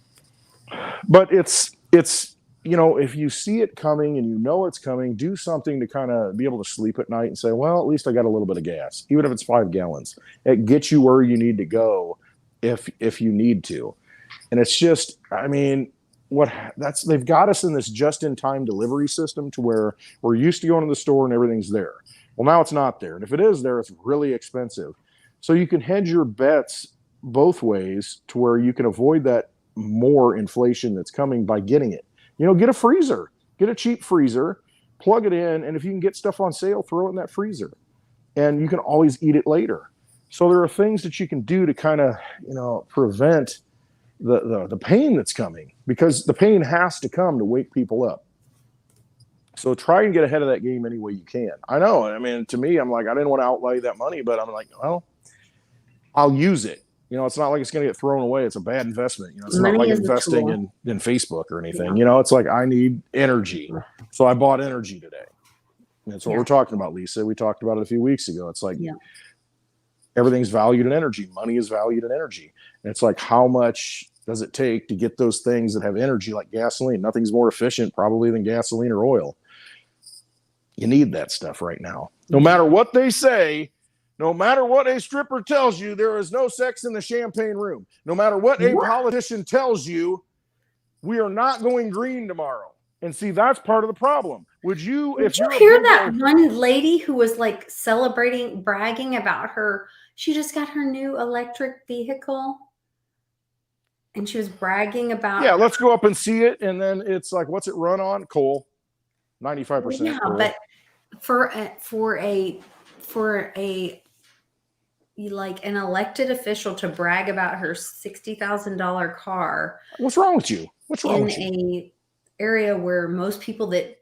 But it's if you see it coming and it's coming, do something to kind of be able to sleep at night and say, well, at least I got a little bit of gas. Even if it's 5 gallons. It gets you where you need to go if you need to. And it's just, I mean, they've got us in this just-in-time delivery system to where we're used to going to the store and everything's there. Well, now it's not there. And if it is there, it's really expensive. So you can hedge your bets both ways to where you can avoid that more inflation that's coming by getting it. Get a freezer, get a cheap freezer, plug it in, and if you can get stuff on sale, throw it in that freezer. And you can always eat it later. So there are things that you can do to kind of, prevent the pain that's coming, because the pain has to come to wake people up. So try and get ahead of that game any way you can. I know. I mean, to me, I'm like, I didn't want to outlay that money, but I'm like, well, I'll use it. It's not like it's going to get thrown away. It's a bad investment. It's not like investing in Facebook or anything. It's like, I need energy. So I bought energy today. That's what we're talking about, Lisa. We talked about it a few weeks ago. It's like, everything's valued in energy. Money is valued in energy. And it's like, how much does it take to get those things that have energy, like gasoline? Nothing's more efficient probably than gasoline or oil. You need that stuff right now. No matter what they say, no matter what a stripper tells you, there is no sex in the champagne room. No matter what a politician tells you, we are not going green tomorrow. And see, that's part of the problem. Did you hear that one lady who was like bragging about she just got her new electric vehicle, and she was bragging about. Yeah, let's go up and see it. And then it's like, what's it run on? Coal. 95%. Yeah, but for a like an elected official to brag about her $60,000 car. What's wrong with you? What's wrong in with you? a area where most people that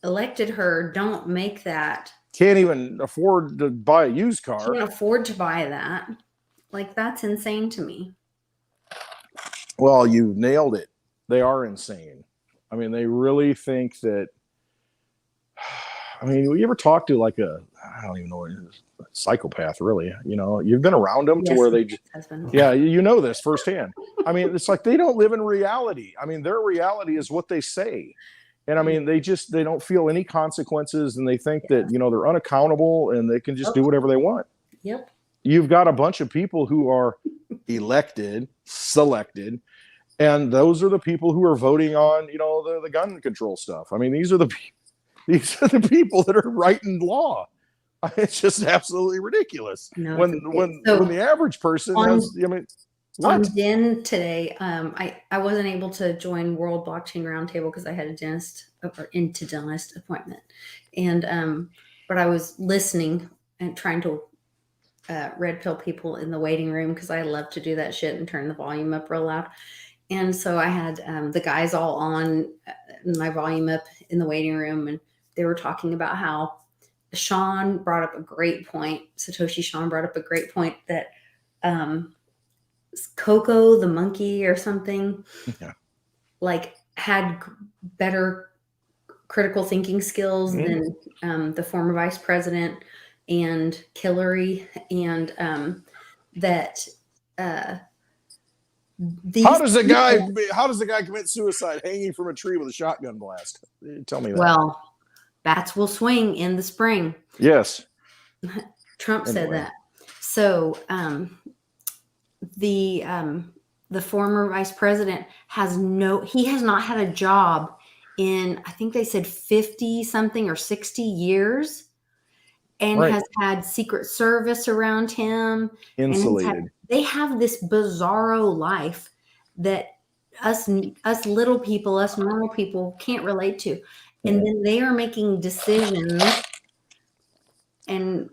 elected her don't make that. Can't even afford to buy a used car. Can't afford to buy that. Like, that's insane to me. Well, you nailed it. They are insane. I mean, they really think that. I mean, you ever talk to like I don't even know, a psychopath, really? You know, you've been around them to where they, yeah, you know this firsthand. I mean, it's like they don't live in reality. I mean, their reality is what they say. And I mean, they don't feel any consequences, and they think that, you know, they're unaccountable and they can just do whatever they want. Yep. You've got a bunch of people who are elected, selected, and those are the people who are voting on, you know, the gun control stuff. I mean, these are the people that are writing law. It's just absolutely ridiculous. No, when the average person has, I mean, what? On DIN today, I wasn't able to join World Blockchain Roundtable because I had a dentist appointment, and but I was listening and trying to red pill people in the waiting room because I love to do that shit and turn the volume up real loud. And so I had the guys all on my volume up in the waiting room, and they were talking about how Sean brought up a great point. Satoshi Sean brought up a great point that Coco the monkey or something, like, had better critical thinking skills than the former vice president and Hillary, and that how does the guy commit suicide hanging from a tree with a shotgun blast? Tell me that. Well, bats will swing in the spring. Yes. Trump said that. So the former vice president has not had a job in, I think they said 50 something or 60 years, and has had Secret Service around him. Insulated. They have this bizarro life that us little people, us normal people can't relate to. And then they are making decisions. And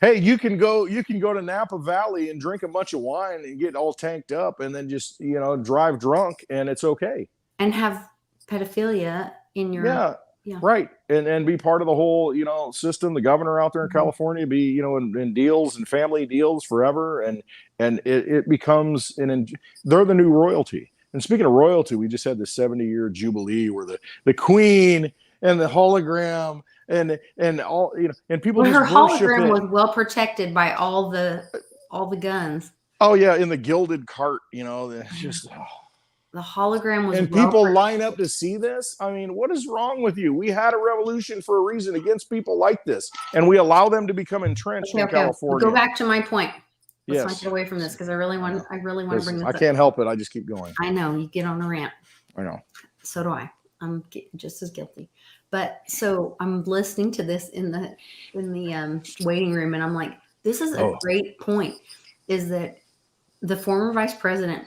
hey, you can go to Napa Valley and drink a bunch of wine and get all tanked up, and then just, you know, drive drunk, and it's okay. And have pedophilia in your right, and be part of the whole, you know, system. The governor out there in California be, you know, in deals and family deals forever, and it becomes they're the new royalty. And speaking of royalty, we just had the 70-year jubilee where the queen and the hologram and all, you know, and people just her hologram was well protected by all the guns. Oh yeah, in the Gilded Cart, you know, it's just. The hologram was, and people line up to see this. I mean, what is wrong with you? We had a revolution for a reason against people like this, and we allow them to become entrenched in California. Go back to my point. Let's not get away from this, because I really want to bring this up. I can't help it. I just keep going. I know you get on a rant. I know. So do I. I'm just as guilty. But so I'm listening to this in the waiting room, and I'm like, this is a great point. Is that the former vice president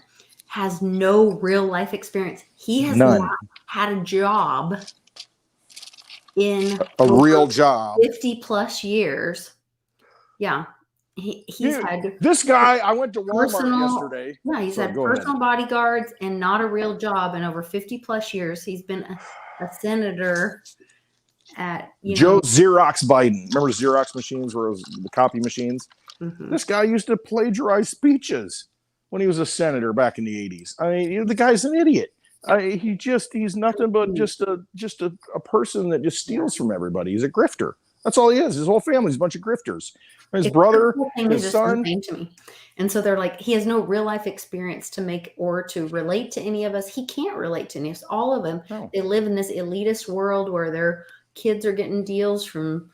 has no real life experience. He has not had a job in a real job 50 plus years. Yeah. He's had this guy. I went to Walmart yesterday. Yeah, he's had personal bodyguards and not a real job in over 50 plus years. He's been a senator at Joe Xerox Biden. Remember Xerox machines where it was the copy machines? Mm-hmm. This guy used to plagiarize speeches when he was a senator back in the 80s. I mean, the guy's an idiot. He's nothing but just a person that just steals from everybody. He's a grifter. That's all he is. His whole family's a bunch of grifters. His brother, his son. To me. And so they're like, he has no real life experience to make or to relate to any of us. He can't relate to any of us. All of them. No. They live in this elitist world where their kids are getting deals from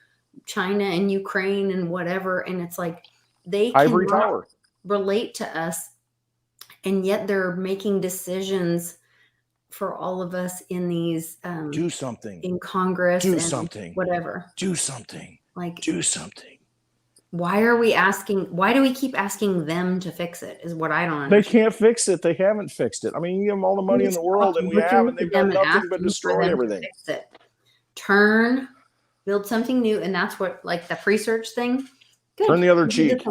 China and Ukraine and whatever. And it's like they Ivory Tower relate to us. And yet they're making decisions for all of us in these do something in Congress, do something, whatever, do something, like do something. Why do we keep asking them to fix it? Is what I don't understand. They can't fix it. They haven't fixed it. I mean, you give them all the money in the world, and we have, and they've done nothing but destroy everything. Fix it. build something new. And that's what, like the research thing. Good. Turn the other cheek.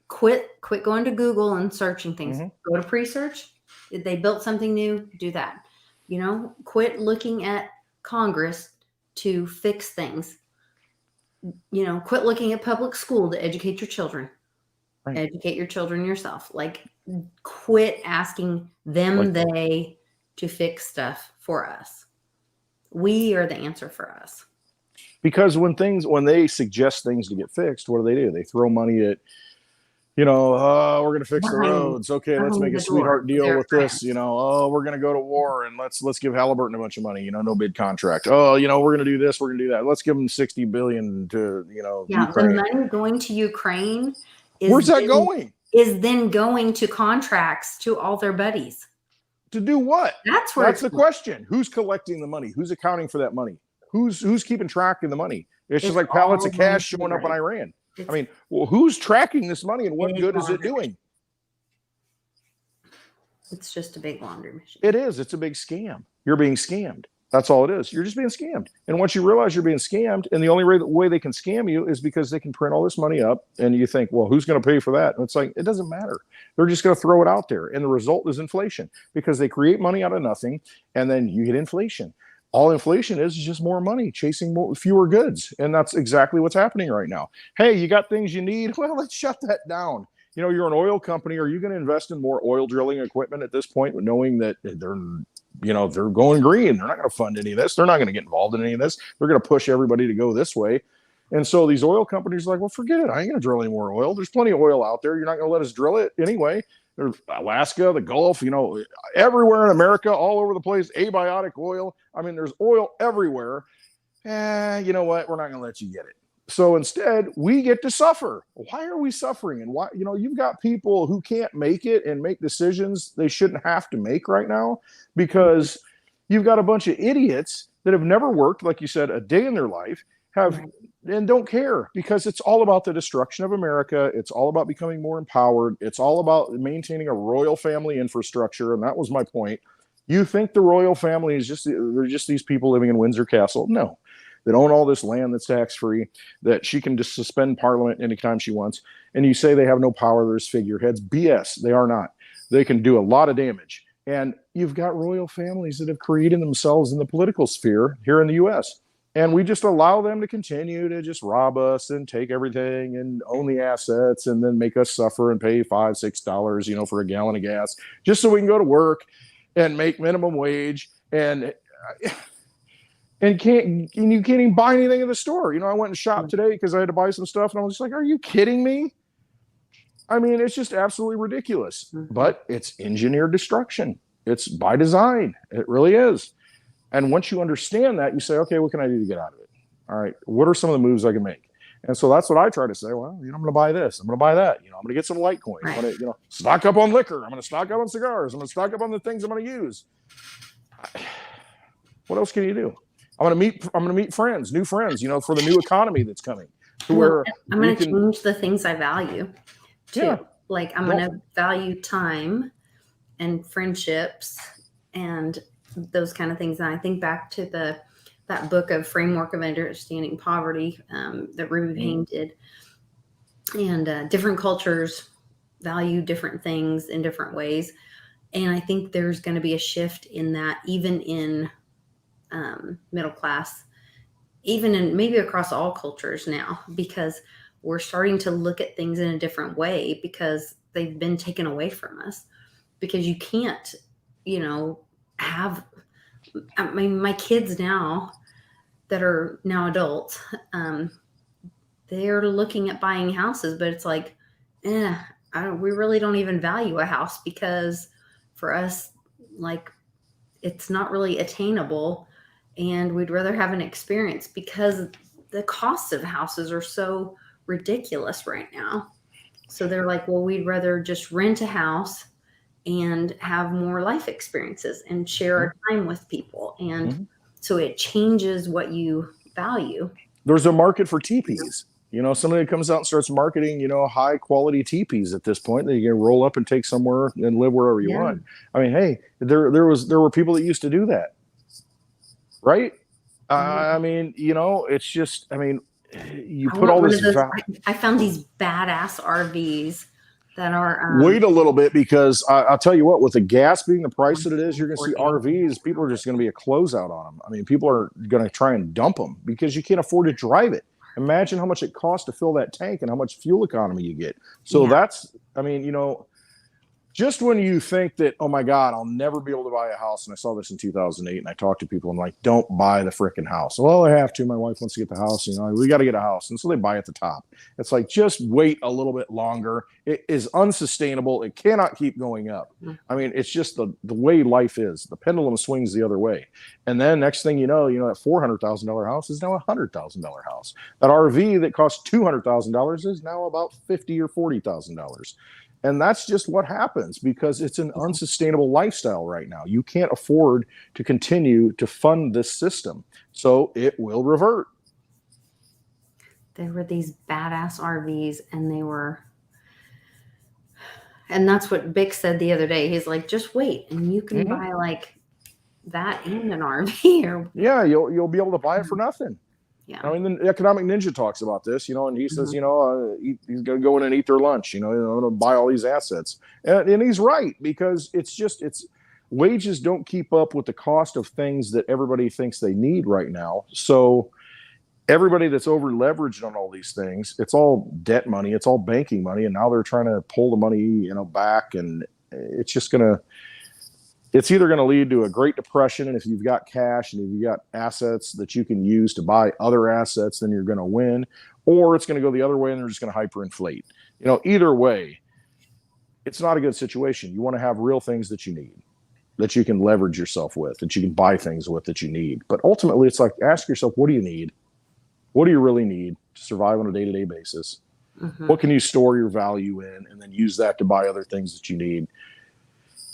Quit going to Google and searching things. Go to pre-search. If they built something new, do that. Quit looking at Congress to fix things. Quit looking at public school to educate your children. Right. Educate your children yourself. Like, quit asking them, they to fix stuff for us. We are the answer for us. Because when they suggest things to get fixed, what do? They throw money at, we're going to fix the roads. Okay, let's make a sweetheart deal with this. We're going to go to war and let's give Halliburton a bunch of money. No bid contract. We're going to do this. We're going to do that. Let's give them $60 billion to Ukraine. The money going to Ukraine where's that going? Is then going to contracts to all their buddies. To do what? That's the question. Who's collecting the money? Who's accounting for that money? Who's keeping track of the money? It's just like pallets of cash showing up in Iran. Who's tracking this money and what good is it doing? It's just a big laundry machine. It is. It's a big scam. You're being scammed. That's all it is. You're just being scammed. And once you realize you're being scammed, and the only way they can scam you is because they can print all this money up, and you think, well, who's going to pay for that? And it's like, it doesn't matter. They're just going to throw it out there. And the result is inflation, because they create money out of nothing, and then you get inflation. All inflation is just more money chasing fewer goods. And that's exactly what's happening right now. Hey, you got things you need? Well, let's shut that down. You're an oil company. Are you going to invest in more oil drilling equipment at this point, knowing that they're going green? They're not going to fund any of this. They're not going to get involved in any of this. They're going to push everybody to go this way. And so these oil companies are like, well, forget it. I ain't going to drill any more oil. There's plenty of oil out there. You're not going to let us drill it anyway. There's Alaska, the Gulf, everywhere in America, all over the place, abiotic oil. There's oil everywhere. You know what? We're not going to let you get it. So instead, we get to suffer. Why are we suffering? And why, you've got people who can't make it and make decisions they shouldn't have to make right now, because you've got a bunch of idiots that have never worked, like you said, a day in their life, and don't care, because it's all about the destruction of America. It's all about becoming more empowered. It's all about maintaining a royal family infrastructure. And that was my point. You think the royal family is they're just these people living in Windsor Castle? No. That own all this land that's tax-free, that she can just suspend parliament anytime she wants. And you say they have no power, there's figureheads. BS, they are not. They can do a lot of damage. And you've got royal families that have created themselves in the political sphere here in the U.S. And we just allow them to continue to just rob us and take everything and own the assets, and then make us suffer and pay $5-6, for a gallon of gas, just so we can go to work and make minimum wage. And you can't even buy anything in the store. I went and shopped today because I had to buy some stuff, and I was just like, are you kidding me? It's just absolutely ridiculous. But it's engineered destruction. It's by design. It really is. And once you understand that, you say, okay, what can I do to get out of it? All right, what are some of the moves I can make? And so that's what I try to say. Well, I'm going to buy this. I'm going to buy that. I'm going to get some Litecoin. I'm going to, stock up on liquor. I'm going to stock up on cigars. I'm going to stock up on the things I'm going to use. What else can you do? I'm going to meet friends, new friends, for the new economy that's coming. To where I'm going to change the things I value too. Yeah. Like I'm going to value time and friendships and those kind of things. And I think back to that book of Framework of Understanding Poverty that Ruby Payne did. And different cultures value different things in different ways. And I think there's going to be a shift in that, even in middle class, even in maybe across all cultures now, because we're starting to look at things in a different way because they've been taken away from us. Because you can't, have, my kids now that are now adults, they're looking at buying houses, but it's like, we really don't even value a house, because for us, like, it's not really attainable, and we'd rather have an experience, because the costs of houses are so ridiculous right now. So they're like, well, we'd rather just rent a house and have more life experiences and share our time with people. And so it changes what you value. There's a market for teepees. Somebody comes out and starts marketing, high quality teepees at this point that you can roll up and take somewhere and live wherever you want. Hey, there were people that used to do that. Right? I mean, it's just, I mean, you I put want all one this of those. I found these badass RVs that are. Wait a little bit, because I'll tell you what, with the gas being the price that it is, you're going to see 140. RVs. People are just going to be a closeout on them. I mean, people are going to try and dump them because you can't afford to drive it. Imagine how much it costs to fill that tank and how much fuel economy you get. So that's, I mean, just when you think that, oh my God, I'll never be able to buy a house. And I saw this in 2008 and I talked to people and like, don't buy the freaking house. Well, I have to. My wife wants to get the house. We got to get a house. And so they buy at the top. It's like, just wait a little bit longer. It is unsustainable. It cannot keep going up. I mean, it's just the way life is. The pendulum swings the other way. And then next thing you know, that $400,000 house is now a $100,000 house. That RV that cost $200,000 is now about $50,000 or $40,000. And that's just what happens because it's an unsustainable lifestyle right now. You can't afford to continue to fund this system. So it will revert. There were these badass RVs and that's what Bick said the other day. He's like, just wait and you can buy like that and an RV. Yeah, you'll be able to buy it for nothing. Yeah. I mean, the Economic Ninja talks about this, and he says, he's going to go in and eat their lunch, I'm going to buy all these assets. And he's right, because it's wages don't keep up with the cost of things that everybody thinks they need right now. So everybody that's over leveraged on all these things, it's all debt money, it's all banking money. And now they're trying to pull the money, back. And it's either going to lead to a Great Depression, and if you've got cash and if you've got assets that you can use to buy other assets, then you're going to win, or it's going to go the other way and they're just going to hyperinflate. Either way, it's not a good situation. You want to have real things that you need, that you can leverage yourself with, that you can buy things with that you need. But ultimately, it's like, ask yourself, what do you need? What do you really need to survive on a day-to-day basis? What can you store your value in, and then use that to buy other things that you need?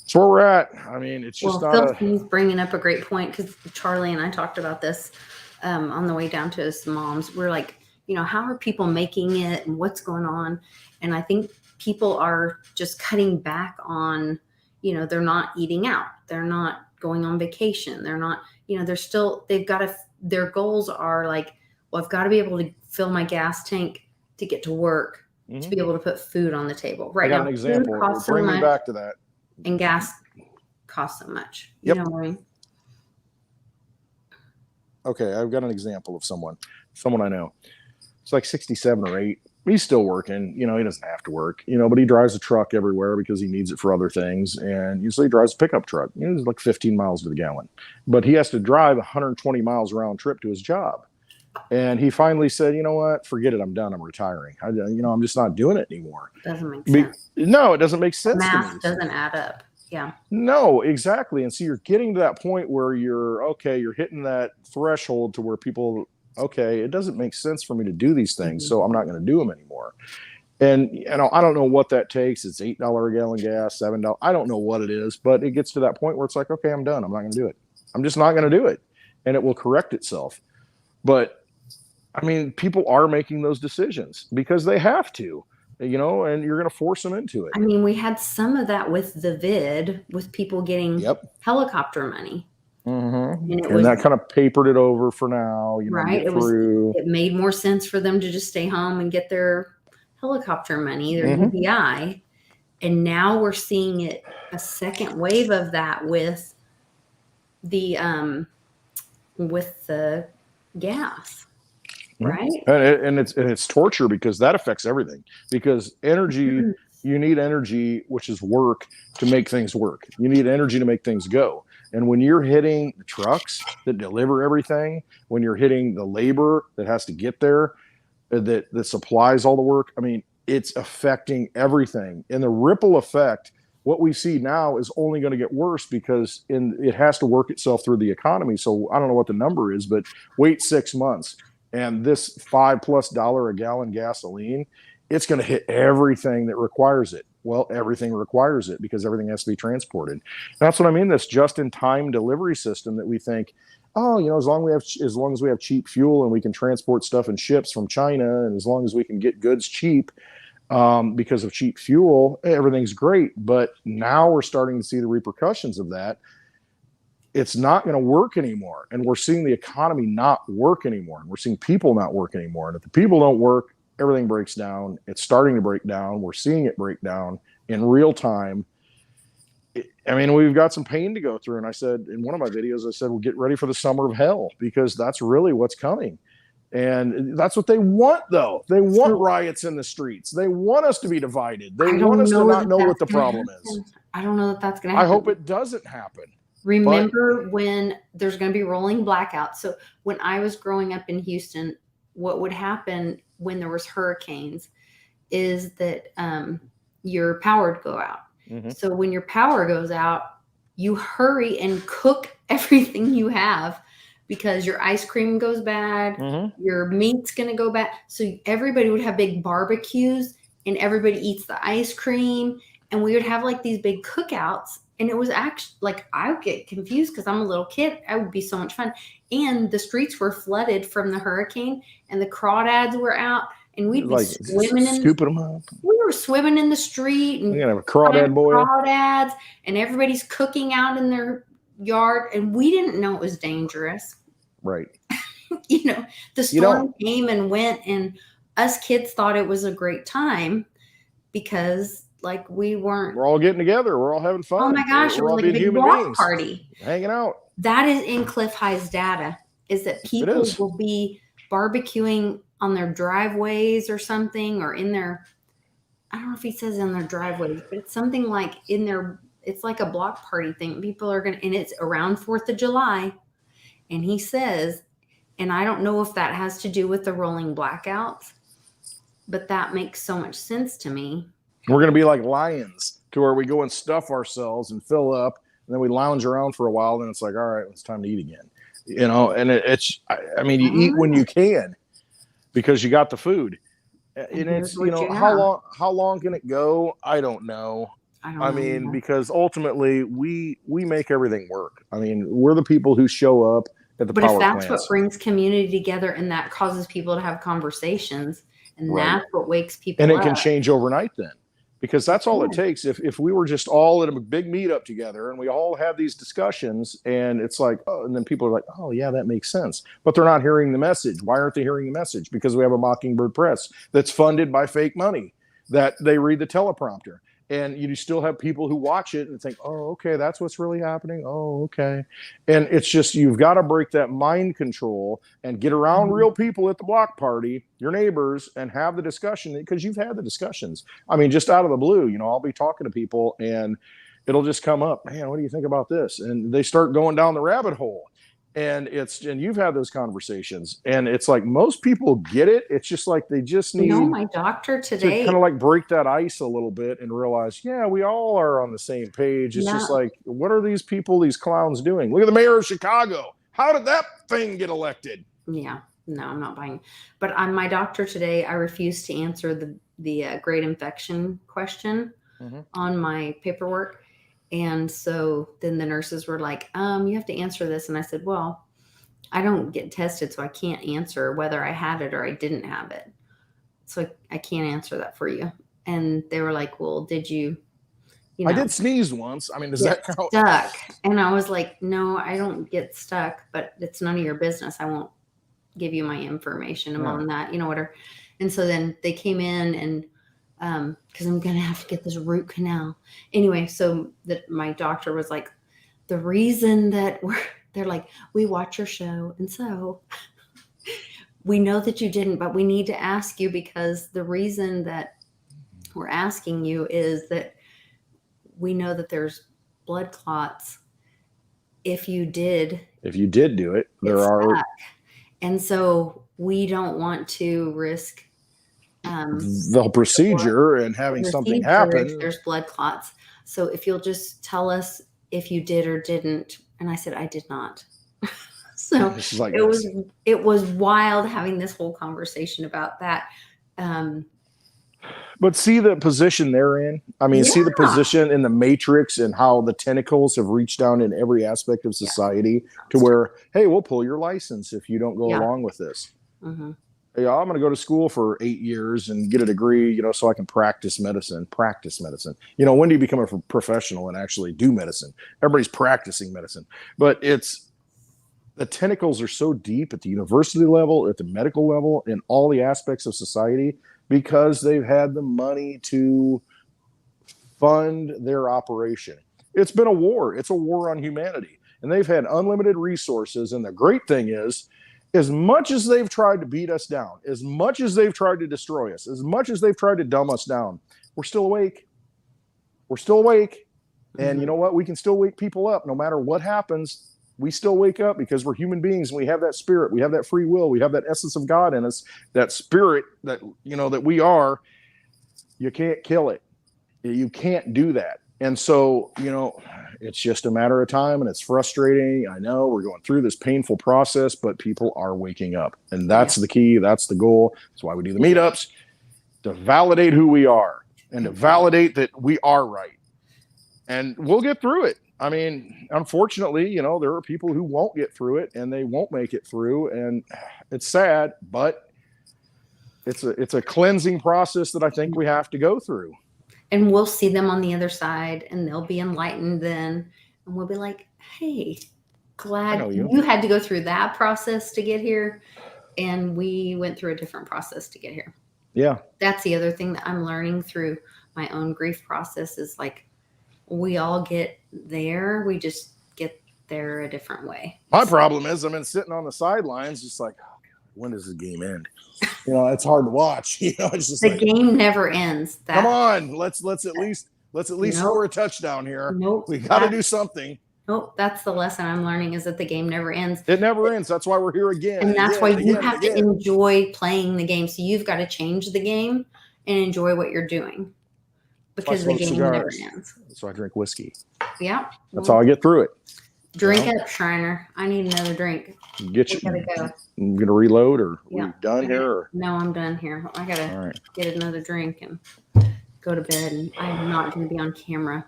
That's where we're at. I mean, it's just He's bringing up a great point, because Charlie and I talked about this on the way down to his mom's. We're like, how are people making it and what's going on? And I think people are just cutting back on, they're not eating out. They're not going on vacation. They're not, their goals are like, well, I've got to be able to fill my gas tank to get to work, to be able to put food on the table. Right now, an example. Bring me back to that. And gas costs so much. You know what I mean? Okay, I've got an example of someone I know. It's like 67 or 8. He's still working. He doesn't have to work, but he drives a truck everywhere because he needs it for other things. And usually he drives a pickup truck. It's like 15 miles to the gallon. But he has to drive 120 miles round trip to his job. And he finally said, you know what? Forget it. I'm done. I'm retiring. I'm just not doing it anymore. Doesn't make sense. No, it doesn't make sense. Math doesn't add up. Yeah. No, exactly. And so you're getting to that point where you're hitting that threshold to where people, it doesn't make sense for me to do these things, so I'm not going to do them anymore. And, I don't know what that takes. It's $8 a gallon gas, $7. I don't know what it is, but it gets to that point where it's like, okay, I'm done. I'm not going to do it. I'm just not going to do it. And it will correct itself. But I mean, people are making those decisions because they have to, and you're going to force them into it. I mean, we had some of that with the vid, with people getting helicopter money. And that kind of papered it over for now. Right. It made more sense for them to just stay home and get their helicopter money, their UBI. And now we're seeing it, a second wave of that with the gas. Right. And it's torture, because that affects everything, because energy, you need energy, which is work, to make things work. You need energy to make things go. And when you're hitting the trucks that deliver everything, when you're hitting the labor that has to get there, that supplies all the work, I mean, it's affecting everything. And the ripple effect, what we see now, is only going to get worse, because it has to work itself through the economy. So I don't know what the number is, but wait 6 months. And this $5+ a gallon gasoline, it's going to hit everything that requires it. Well, everything requires it because everything has to be transported. And that's what I mean. This just-in-time delivery system that we think, as long as we have cheap fuel and we can transport stuff in ships from China, and as long as we can get goods cheap because of cheap fuel, everything's great. But now we're starting to see the repercussions of that. it's not going to work anymore. And we're seeing the economy not work anymore. And we're seeing people not work anymore. And if the people don't work, everything breaks down. It's starting to break down. We're seeing it break down in real time. I mean, we've got some pain to go through. And I said in one of my videos, I said, well, get ready for the summer of hell, because that's really what's coming. And that's what they want, though. They want riots in the streets. They want us to be divided. They want us to not know what the problem is. I don't know that that's going to happen. I hope it doesn't happen. Remember when there's going to be rolling blackouts. So when I was growing up in Houston, what would happen when there was hurricanes is that your power would go out. Mm-hmm. So when your power goes out, you hurry and cook everything you have, because your ice cream goes bad, mm-hmm. your meat's going to go bad. So everybody would have big barbecues and everybody eats the ice cream, and we would have like these big cookouts. And it was actually like, I would get confused because I'm a little kid. It would be so much fun. And the streets were flooded from the hurricane, and the crawdads were out, and we'd be like swimming scooping them up. We were swimming in the street, and we're gonna have a crawdad boil. Crawdads, and everybody's cooking out in their yard, and we didn't know it was dangerous. Right. You know, the storm came and went, and us kids thought it was a great time because like we're all getting together. We're all having fun. Oh my gosh. It was like a big block party. Hanging out. That is in Cliff High's data, is that people will be barbecuing on their driveways or something, or in their, I don't know if he says in their driveways, but it's something like in their, it's like a block party thing. People are going to, and it's around 4th of July. And he says, and I don't know if that has to do with the rolling blackouts, but that makes so much sense to me. We're going to be like lions, to where we go and stuff ourselves and fill up, and then we lounge around for a while. Then it's like, all right, it's time to eat again. You know, and it's, I mean, you eat when you can because you got the food. And it's, you know, how long can it go? I don't know. I mean, because ultimately we make everything work. I mean, we're the people who show up at the power plants. But if that's what brings community together, and that causes people to have conversations, and that's what wakes people up. And it can change overnight then. Because that's all it takes. If we were just all at a big meetup together and we all have these discussions, and it's like, oh, and then people are like, oh yeah, that makes sense. But they're not hearing the message. Why aren't they hearing the message? Because we have a Mockingbird Press that's funded by fake money, that they read the teleprompter. And you still have people who watch it and think, oh, okay, that's what's really happening. Oh, okay. And it's just, you've got to break that mind control and get around real people at the block party, your neighbors, and have the discussion, because you've had the discussions. I mean, just out of the blue, you know, I'll be talking to people and it'll just come up, man, what do you think about this? And they start going down the rabbit hole. And you've had those conversations, and it's like most people get it. It's just like they just need, my doctor today to kind of like break that ice a little bit and realize, yeah, we all are on the same page. It's just like, what are these people, these clowns doing? Look at the mayor of Chicago. How did that thing get elected? Yeah, no, I'm not buying. But on my doctor today, I refused to answer the grade infection question on my paperwork. And so then the nurses were like, you have to answer this. And I said, well, I don't get tested, so I can't answer whether I had it or I didn't have it. So I can't answer that for you. And they were like, well, did you know, I did sneeze once. I mean, does that count? Stuck. And I was like, no, I don't get stuck, but it's none of your business. I won't give you my information on that, you know, whatever. And so then they came in, and because I'm going to have to get this root canal. Anyway, so that my doctor was like, the reason that they're like, we watch your show. And so we know that you didn't, but we need to ask you, because the reason that we're asking you is that we know that there's blood clots. If you did do it, there are. And so we don't want to risk the procedure and having something happen. There's blood clots. So if you'll just tell us if you did or didn't. And I said, I did not. So like it was wild having this whole conversation about that. But see the position they're in. I mean, see the position in the matrix and how the tentacles have reached down in every aspect of society to where, hey, we'll pull your license if you don't go along with this. yeah, I'm going to go to school for 8 years and get a degree, so I can practice medicine. When do you become a professional and actually do medicine? Everybody's practicing medicine, but the tentacles are so deep at the university level, at the medical level, in all the aspects of society, because they've had the money to fund their operation. It's been a war. It's a war on humanity. And they've had unlimited resources. And the great thing is, as much as they've tried to beat us down, as much as they've tried to destroy us, as much as they've tried to dumb us down, we're still awake. We're still awake. And you know what? We can still wake people up no matter what happens. We still wake up because we're human beings and we have that spirit. We have that free will. We have that essence of God in us, that spirit that, that we are. You can't kill it. You can't do that. And so, it's just a matter of time, and it's frustrating. I know we're going through this painful process, but people are waking up, and that's the key. That's the goal. That's why we do the meetups, to validate who we are and to validate that we are right. And we'll get through it. I mean, unfortunately, there are people who won't get through it and they won't make it through. And it's sad, but it's a cleansing process that I think we have to go through. And we'll see them on the other side and they'll be enlightened then. And we'll be like, hey, glad you had to go through that process to get here. And we went through a different process to get here. Yeah. That's the other thing that I'm learning through my own grief process is like, we all get there. We just get there a different way. My problem is I'm sitting on the sidelines just like, oh, God, when does the game end? It's hard to watch. It's just the game never ends. Come on, let's at least score a touchdown here. Nope. We got to do something. Nope. That's the lesson I'm learning is that the game never ends. It never ends. That's why we're here again. And that's why you have to enjoy playing the game. So you've got to change the game and enjoy what you're doing because the game never ends. So I drink whiskey. Yeah. That's how I get through it. Drink up, Shriner. I need another drink. Get you. Go. I'm gonna reload, or we're done here. Or? No, I'm done here. I gotta get another drink and go to bed. And I'm not gonna be on camera,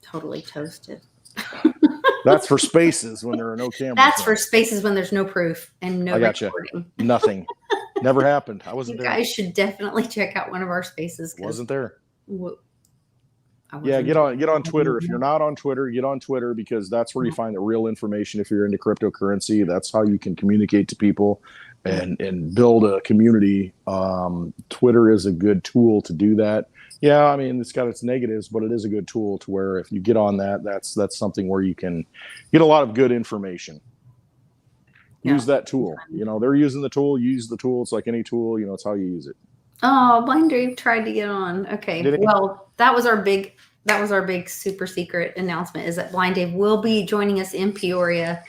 totally toasted. That's for spaces when there are no cameras. That's for spaces when there's no proof and no recording. Nothing. Never happened. I wasn't there. You guys should definitely check out one of our spaces. Wasn't there. Yeah, get on Twitter. If you're not on Twitter, get on Twitter because that's where you find the real information. If you're into cryptocurrency, that's how you can communicate to people and build a community. Twitter is a good tool to do that. Yeah, I mean, it's got its negatives, but it is a good tool to where if you get on that, that's something where you can get a lot of good information. Use that tool. They're using the tool. Use the tool. It's like any tool. It's how you use it. Oh, Blind Dave tried to get on. Okay. Well, that was our big super secret announcement is that Blind Dave will be joining us in Peoria.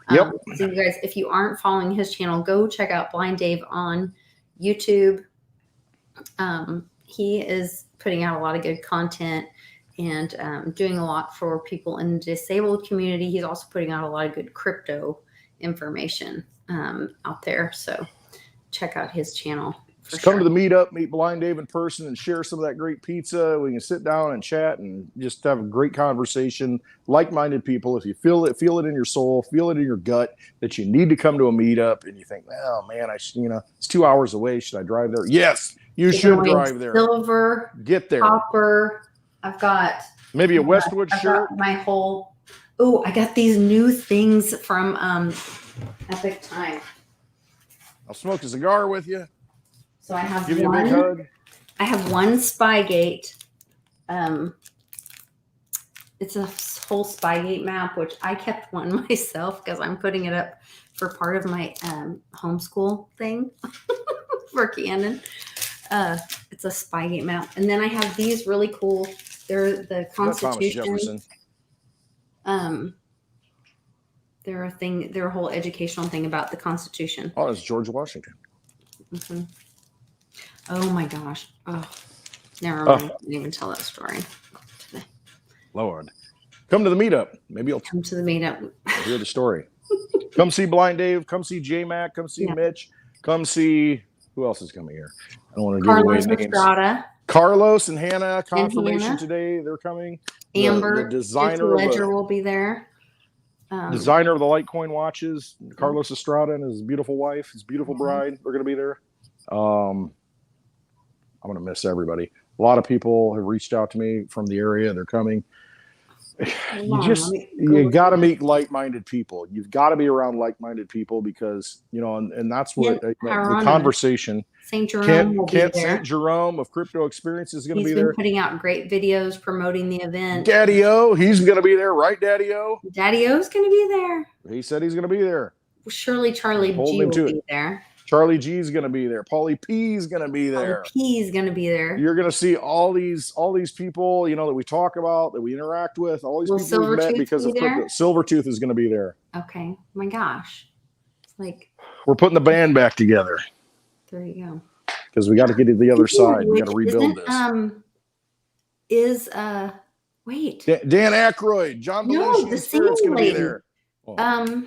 Yep. So you guys, if you aren't following his channel, go check out Blind Dave on YouTube. He is putting out a lot of good content and doing a lot for people in the disabled community. He's also putting out a lot of good crypto information out there. So check out his channel. Just come to the meetup, meet Blind Dave in person, and share some of that great pizza. We can sit down and chat and just have a great conversation. Like-minded people. If you feel it in your soul, feel it in your gut that you need to come to a meetup, and you think, oh man, it's 2 hours away. Should I drive there? Yes, you should drive there. Silver, get there. Copper. I've got maybe a Westwood shirt. I got these new things from Epic Time. I'll smoke a cigar with you. So I have Give you a big hug. I have one Spygate. It's a whole Spygate map, which I kept one myself because I'm putting it up for part of my homeschool thing for Cannon. It's a Spygate map. And then I have these really cool. They're the Constitution. They're a whole educational thing about the Constitution. Oh, it's George Washington. Mm-hmm. Oh my gosh. Oh, never mind. I didn't even tell that story today. Lord. Come to the meetup. Maybe you'll come to the meetup. Hear the story. Come see Blind Dave. Come see J-Mac. Come see Mitch. Come see who else is coming here? I don't want to give away names. Estrada. Carlos and Hannah. Confirmation today. They're coming. Amber. The designer Ledger will be there. Designer of the Litecoin watches. Carlos Estrada and his beautiful wife, his beautiful bride. They're going to be there. I'm going to miss everybody. A lot of people have reached out to me from the area. They're coming. You got to meet like-minded people. You've got to be around like-minded people because, and that's what the conversation. St. Jerome will be there. St. Jerome of Crypto Experience is going to be there. He's been putting out great videos promoting the event. Daddy-O, he's going to be there, right, Daddy-O? Daddy-O's going to be there. He said he's going to be there. Surely Charlie G will be there. Charlie G is going to be there. Paulie P is going to be there. Paulie P is going to be there. You're going to see all these people, that we talk about, that we interact with. All these people we met because of crypto. Silvertooth is going to be there. Okay. Oh my gosh. We're putting the band back together. There you go. Because we got to get to the other side. We got to rebuild this. Wait. Dan Aykroyd, John Belushi, the singing going to lady. be there. Oh.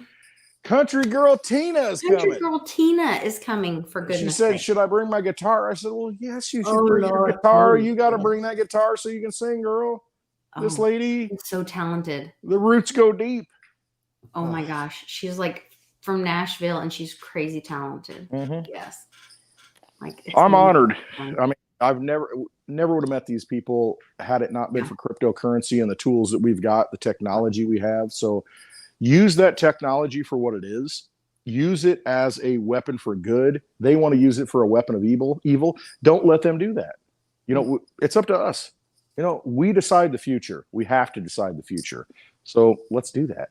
Country Girl Tina is coming. Country Girl Tina is coming, for goodness sake. She said, should I bring my guitar? I said, well, yes, you should bring your guitar. You got to bring that guitar so you can sing, girl. This lady is so talented. The roots go deep. Oh my gosh. She's from Nashville and she's crazy talented. Mm-hmm. Yes. I'm honored. I mean, I've never would have met these people had it not been for cryptocurrency and the tools that we've got, the technology we have. So use that technology for what it is. Use it as a weapon for good. They want to use it for a weapon of evil. Don't let them do that. It's up to us. We decide the future. We have to decide the future. So let's do that.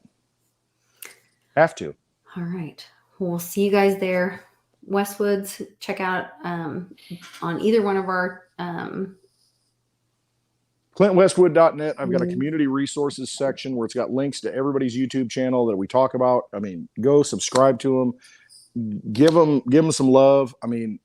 Have to. All right. We'll see you guys there. Westwoods, check out on either one of our ClintWestwood.net. I've got a community resources section where it's got links to everybody's YouTube channel that we talk about. I mean, go subscribe to them, give them some love. I mean,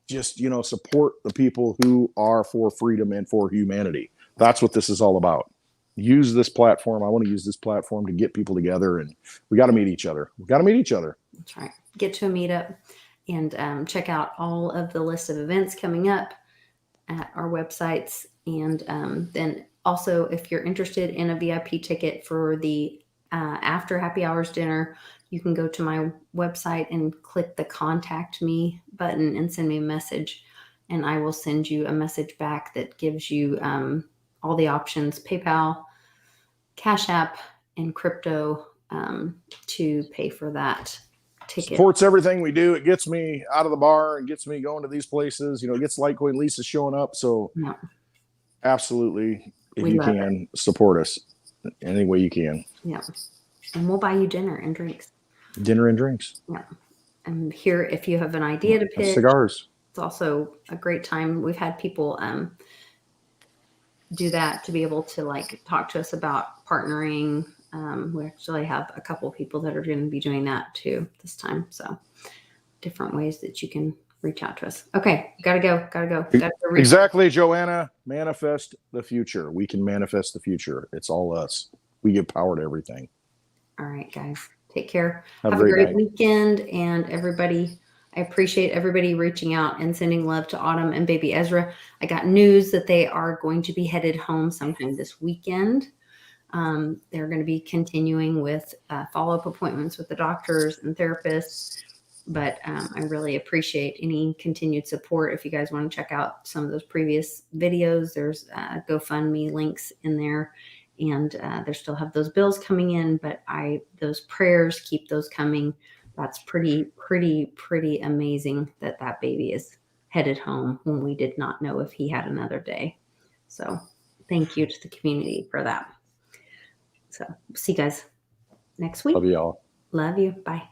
just, support the people who are for freedom and for humanity. That's what this is all about. Use this platform. I want to use this platform to get people together, and we got to meet each other. That's right. Get to a meetup and check out all of the list of events coming up at our websites. And then also, if you're interested in a VIP ticket for the after happy hours dinner, you can go to my website and click the contact me button and send me a message. And I will send you a message back that gives you all the options, PayPal, Cash App, and crypto to pay for that ticket. Supports everything we do. It gets me out of the bar and gets me going to these places. It gets Litecoin Lisa showing up. So absolutely, if you can, support us any way you can. Yeah. And we'll buy you dinner and drinks. Yeah. And here, if you have an idea to pitch, cigars. It's also a great time. We've had people do that to be able to talk to us about partnering. We actually have a couple people that are going to be doing that too this time. So different ways that you can reach out to us. Okay. Gotta go. Exactly, Joanna. Manifest the future. We can manifest the future. It's all us. We give power to everything. All right, guys. Take care. Have a great weekend. And everybody, I appreciate everybody reaching out and sending love to Autumn and baby Ezra. I got news that they are going to be headed home sometime this weekend. They're going to be continuing with follow-up appointments with the doctors and therapists. But I really appreciate any continued support. If you guys want to check out some of those previous videos, there's GoFundMe links in there. And they still have those bills coming in, but those prayers, keep those coming. That's pretty amazing that baby is headed home when we did not know if he had another day. So thank you to the community for that. So see you guys next week. Love you all. Love you. Bye.